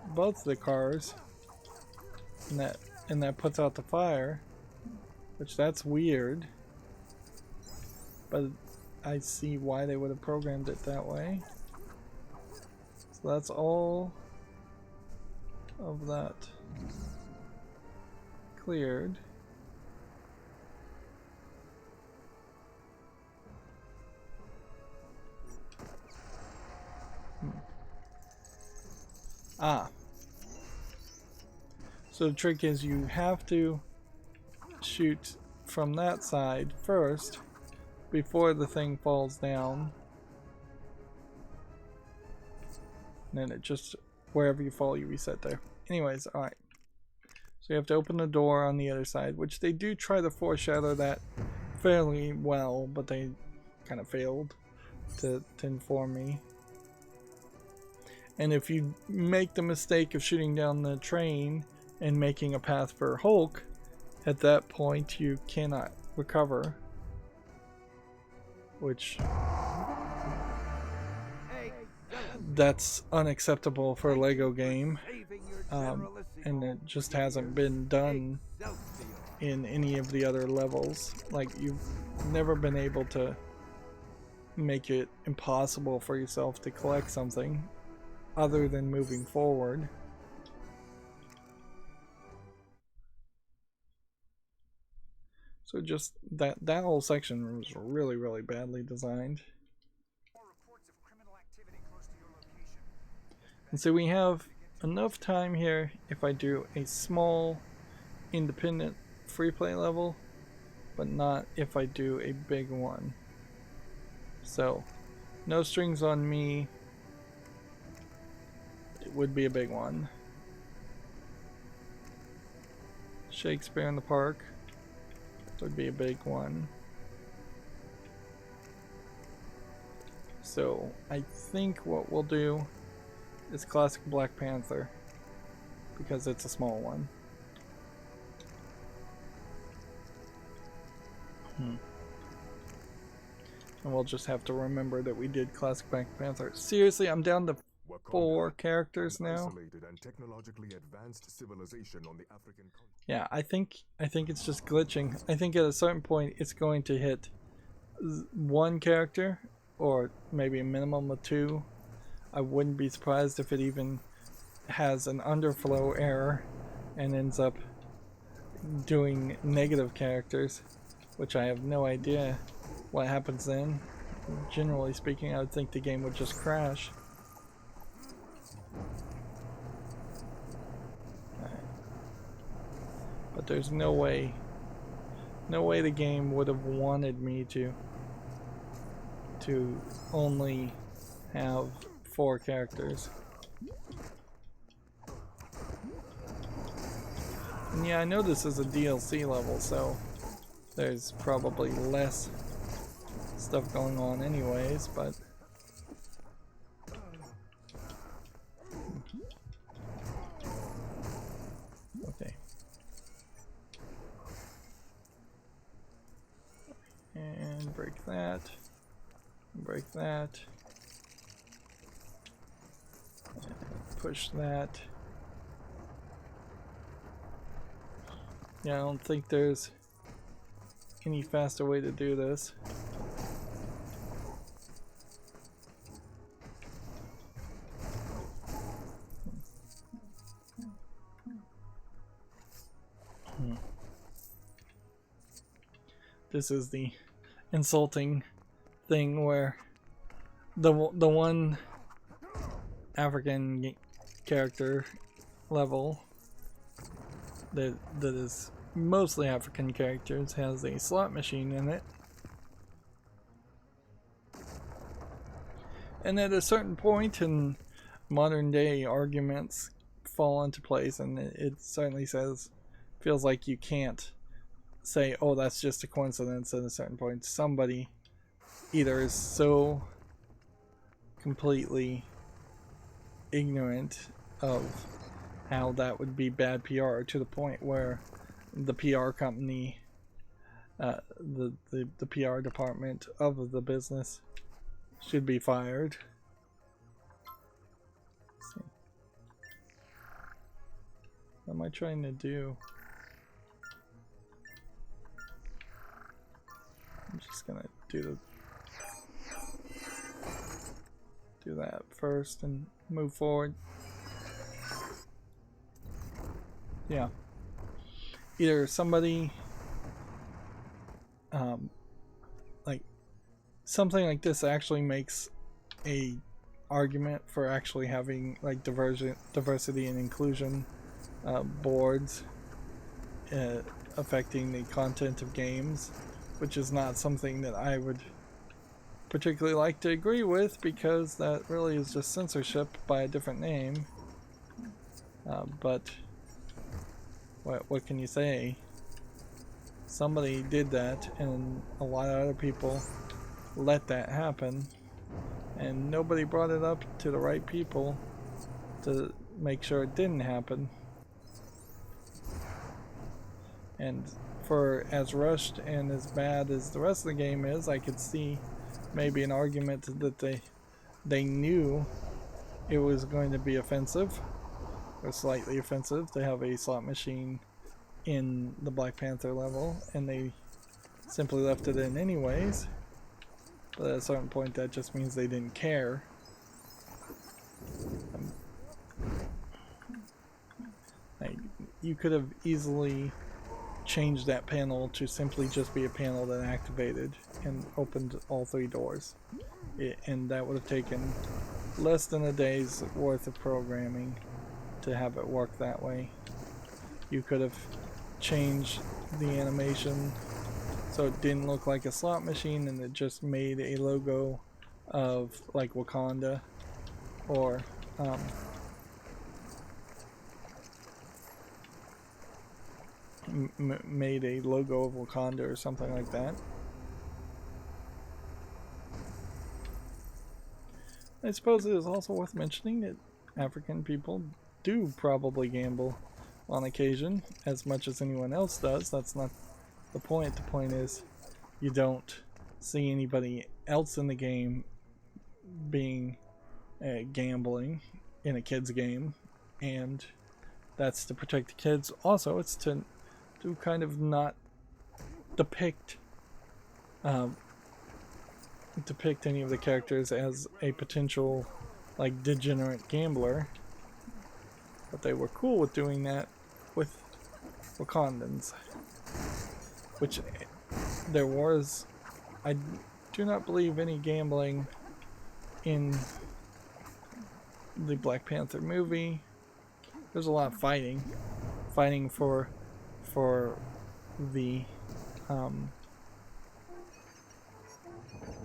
both the cars. And that puts out the fire. Which, that's weird. But I see why they would have programmed it that way. So that's all of that cleared. Ah. So the trick is you have to shoot from that side first before the thing falls down. And then it just, wherever you fall, you reset there. Anyways, alright. So you have to open the door on the other side, which they do try to foreshadow that fairly well, but they kind of failed to inform me. And if you make the mistake of shooting down the train and making a path for Hulk, at that point you cannot recover. Which... that's unacceptable for a LEGO game. And it just hasn't been done in any of the other levels. Like, you've never been able to make it impossible for yourself to collect something other than moving forward. So just that whole section was really badly designed. And so we have enough time here if I do a small independent free play level, but not if I do a big one. So no strings on me. It would be a big one. Shakespeare in the Park would be a big one. So I think what we'll do is classic Black Panther, because it's a small one. And we'll just have to remember that we did classic Black Panther. Seriously, I'm down to 4 characters now. And technologically advanced civilization on the African continent. Yeah, I think it's just glitching. I think at a certain point it's going to hit 1 character, or maybe a minimum of 2. I wouldn't be surprised if it even has an underflow error and ends up doing negative characters, which I have no idea what happens then. Generally speaking, I would think the game would just crash. But there's no way the game would have wanted me to only have 4 characters. And yeah, I know this is a DLC level, so there's probably less stuff going on anyways, but okay. And break that. Break that. Push that. Yeah, I don't think there's any faster way to do this. This is the insulting thing where the one African character level that is mostly African characters has a slot machine in it, And at a certain point in modern day arguments fall into place, and it certainly feels like you can't say, oh, that's just a coincidence. At a certain point, somebody either is so completely ignorant of how that would be bad PR to the point where the PR company, the PR department of the business should be fired. Let's see. What am I trying to do? I'm just gonna do that first and move forward. Yeah. Either somebody like something like this actually makes a argument for actually having like diversity and inclusion boards affecting the content of games, which is not something that I would particularly like to agree with, because that really is just censorship by a different name. But what can you say? Somebody did that, and a lot of other people let that happen, and nobody brought it up to the right people to make sure it didn't happen. And for as rushed and as bad as the rest of the game is, I could see maybe an argument that they knew it was going to be offensive or slightly offensive to have a slot machine in the Black Panther level, and they simply left it in anyways. But at a certain point, that just means they didn't care. You could have easily changed that panel to simply just be a panel that activated and opened all 3 doors. And that would have taken less than a day's worth of programming to have it work that way. You could have changed the animation so it didn't look like a slot machine and it just made a logo of like Wakanda, or made a logo of Wakanda or something like that. I suppose it is also worth mentioning that African people do probably gamble on occasion as much as anyone else does. That's not the point. The point is you don't see anybody else in the game being gambling in a kid's game, and that's to protect the kids. Also, it's to kind of not depict any of the characters as a potential like degenerate gambler, but they were cool with doing that with Wakandans, which there was, I do not believe, any gambling in the Black Panther movie. There's a lot of fighting for the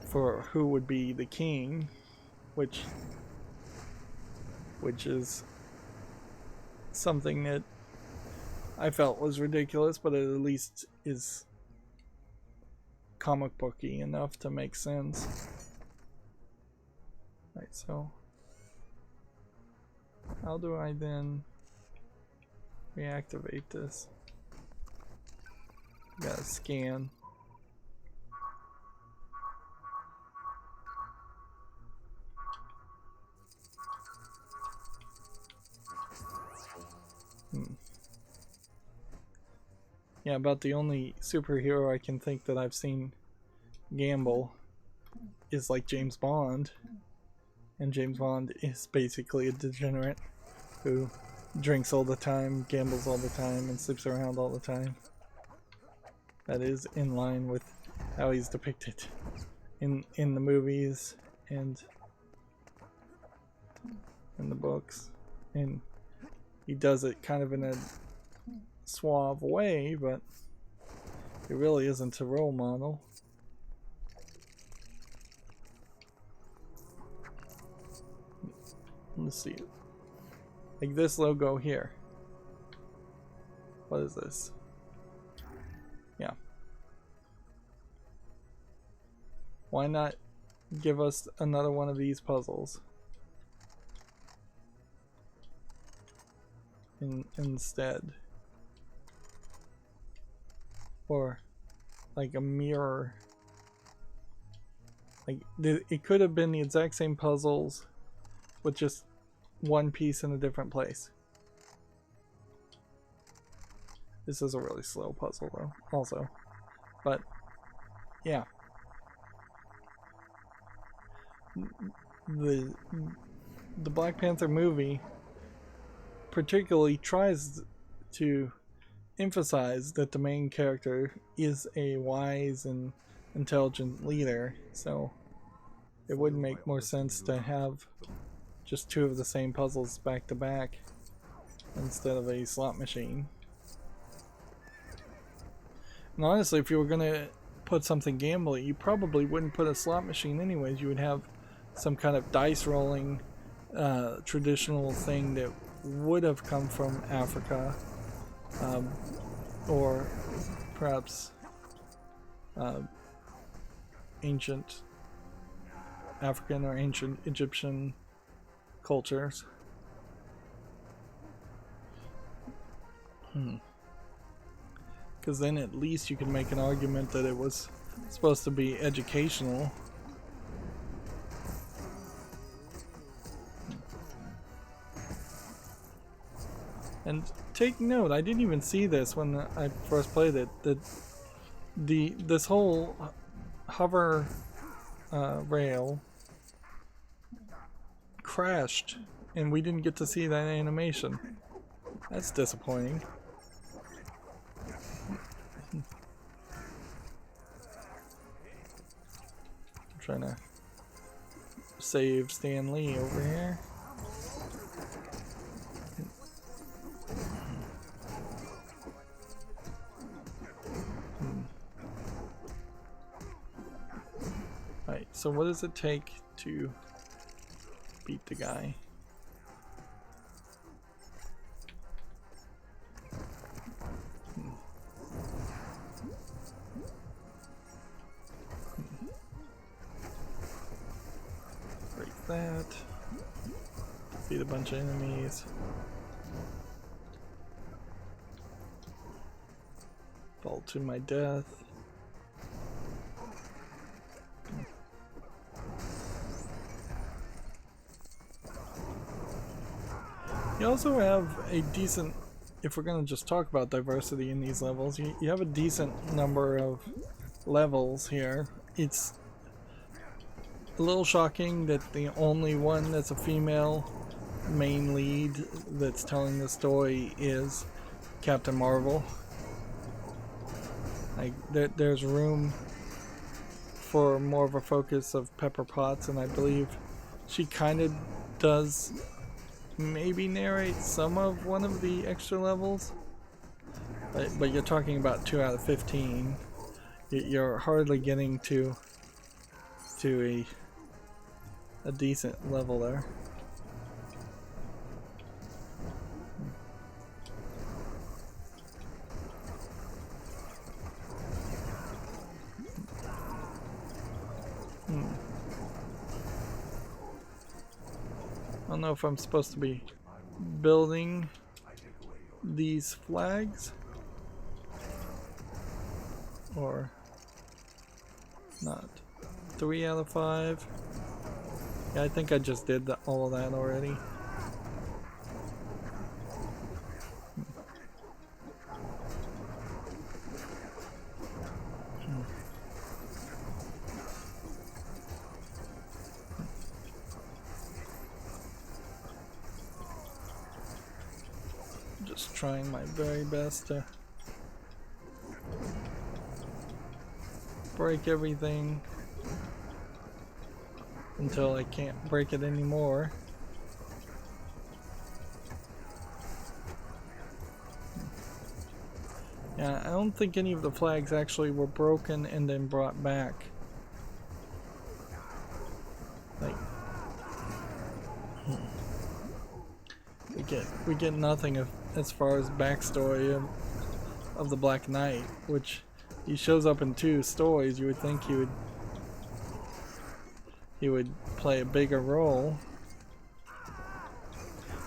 for who would be the king, which is something that I felt was ridiculous, but it at least is comic booky enough to make sense. Right, so how do I then reactivate this? Gotta scan. Yeah, about the only superhero I can think that I've seen gamble is like James Bond. And James Bond is basically a degenerate who drinks all the time, gambles all the time, and sleeps around all the time. That is in line with how he's depicted in the movies and in the books. And he does it kind of in a suave way, but he really isn't a role model. Let's see. Like this logo here. What is this? Yeah. Why not give us another one of these puzzles instead? Or like a mirror. Like it could have been the exact same puzzles with just one piece in a different place. This is a really slow puzzle though, also. But yeah. The Black Panther movie particularly tries to emphasize that the main character is a wise and intelligent leader, so it would make more sense to have just two of the same puzzles back to back instead of a slot machine. And honestly, if you were gonna put something gambling, you probably wouldn't put a slot machine anyways. You would have some kind of dice rolling traditional thing that would have come from Africa, or perhaps ancient African or ancient Egyptian cultures. Because then at least you can make an argument that it was supposed to be educational. And take note, I didn't even see this when I first played it, that this whole hover rail crashed and we didn't get to see that animation. That's disappointing. I'm trying to save Stan Lee over here. Alright, so what does it take to beat the guy? Break that. Beat a bunch of enemies. Fall to my death. You also have a decent, if we're going to just talk about diversity in these levels, you have a decent number of levels here. It's a little shocking that the only one that's a female main lead that's telling the story is Captain Marvel. Like, there's room for more of a focus of Pepper Potts, and I believe she kind of does maybe narrate some of one of the extra levels, but you're talking about 2 out of 15. You're hardly getting to a decent level there. I don't know if I'm supposed to be building these flags or not. 3 out of 5. Yeah, I think I just did all of that already. Just trying my very best to break everything until I can't break it anymore. Yeah, I don't think any of the flags actually were broken and then brought back. Like, we get nothing as far as backstory of the Black Knight, which he shows up in 2 stories. You would think he would play a bigger role.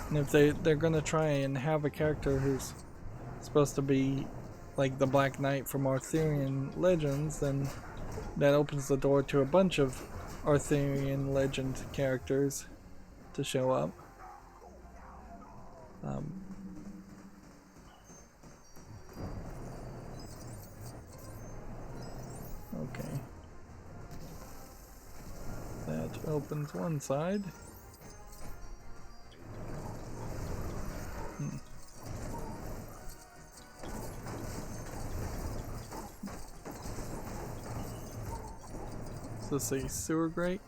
And if they're gonna try and have a character who's supposed to be like the Black Knight from Arthurian legends, then that opens the door to a bunch of Arthurian legend characters to show up. Okay. That opens one side. Is this a sewer grate?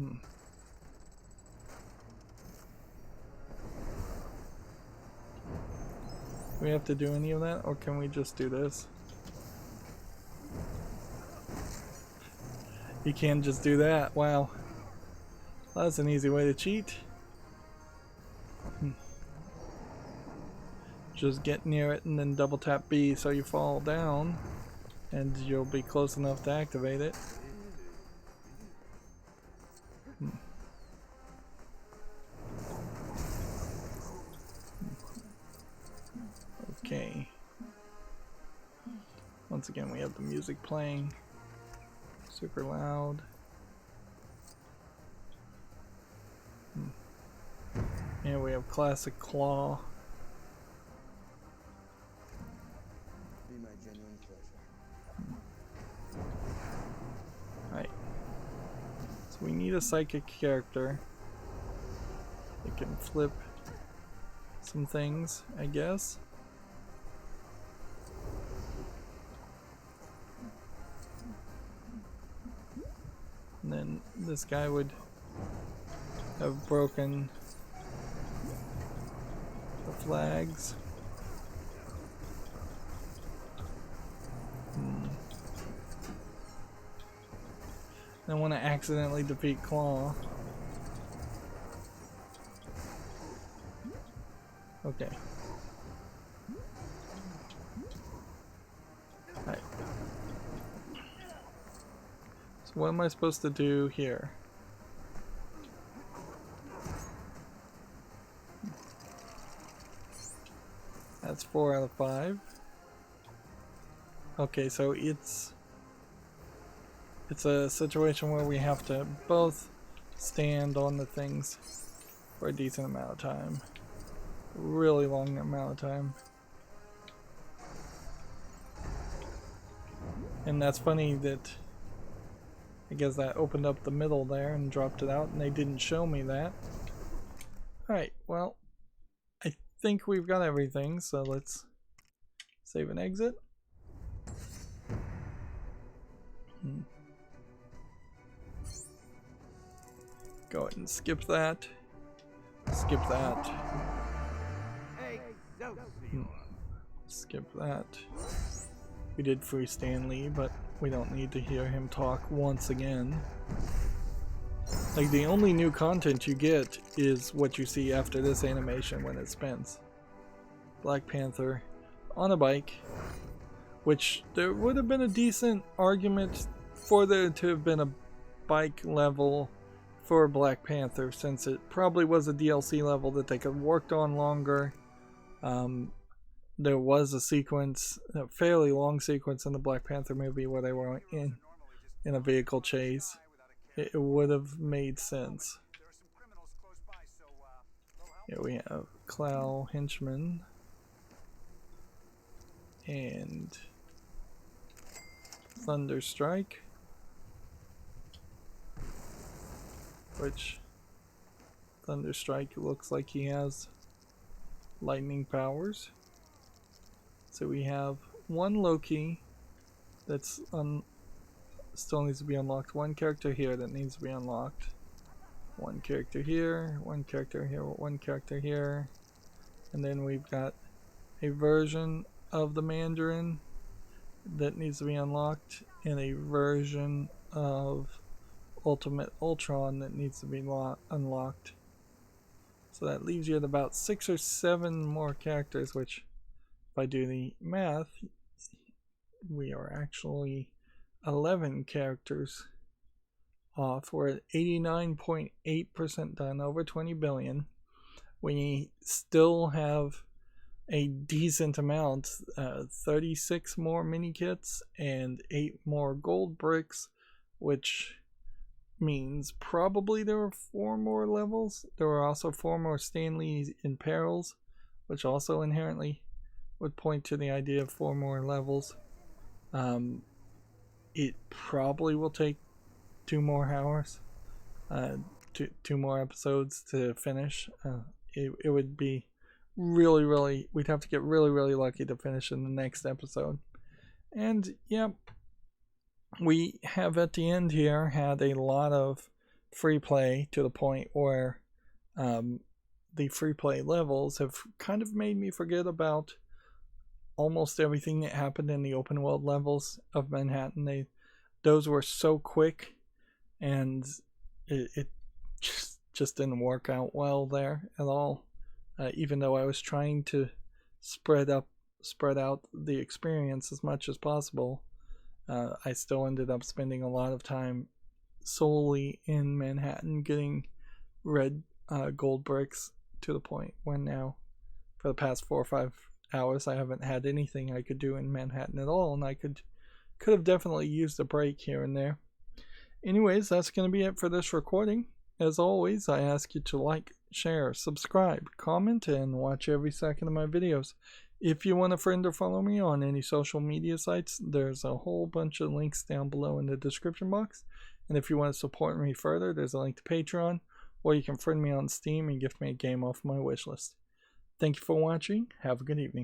Do we have to do any of that, or can we just do this? You can just do that. Wow. That's an easy way to cheat. Just get near it and then double tap B so you fall down, and you'll be close enough to activate it. Okay. Once again, we have the music playing super loud. And we have classic claw. Be my genuine pleasure. Right. So we need a psychic character that can flip some things, I guess. And then this guy would have broken the flags. I want to accidentally defeat Claw. Okay. Alright. So what am I supposed to do here? That's 4 out of 5. Okay, so it's a situation where we have to both stand on the things for a decent amount of time. Really long amount of time. And that's funny that I guess that opened up the middle there and dropped it out, and they didn't show me that. Alright, well, I think we've got everything, so let's save and exit. Go ahead and skip that. Skip that. Skip that. We did free Stanley, but we don't need to hear him talk once again. Like, the only new content you get is what you see after this animation when it spins. Black Panther on a bike, which there would have been a decent argument for there to have been a bike level for Black Panther, since it probably was a DLC level that they could have worked on longer. There was a sequence, a fairly long sequence in the Black Panther movie where they were in a vehicle chase. It would have made sense. Here we have Clow Henchman and Thunderstrike, which Thunderstrike looks like he has lightning powers. So we have one Loki that's still needs to be unlocked, one character here that needs to be unlocked, one character here, one character here, one character here, and then we've got a version of the Mandarin that needs to be unlocked and a version of Ultimate Ultron that needs to be unlocked. So that leaves you at about 6 or 7 more characters, which if I do the math, we are actually 11 characters off. We're at 89.8% done, over 20 billion. We still have a decent amount, 36 more mini kits and 8 more gold bricks, which means probably there were 4 more levels. There were also 4 more Stanleys in perils, which also inherently would point to the idea of 4 more levels. It probably will take 2 more hours, 2 more episodes to finish. It would be really, we'd have to get really lucky to finish in the next episode. And yeah, we have at the end here had a lot of free play, to the point where the free play levels have kind of made me forget about almost everything that happened in the open world levels of Manhattan. Those were so quick, and it just didn't work out well there at all. Even though I was trying to spread out the experience as much as possible, I still ended up spending a lot of time solely in Manhattan getting red gold bricks, to the point where now for the past 4 or 5 hours I haven't had anything I could do in Manhattan at all, and I could have definitely used a break here and there. Anyways, that's going to be it for this recording. As always, I ask you to like, share, subscribe, comment, and watch every second of my videos. If you want a friend or follow me on any social media sites, there's a whole bunch of links down below in the description box. And if you want to support me further, there's a link to Patreon, or you can friend me on Steam and gift me a game off my wishlist. Thank you for watching. Have a good evening.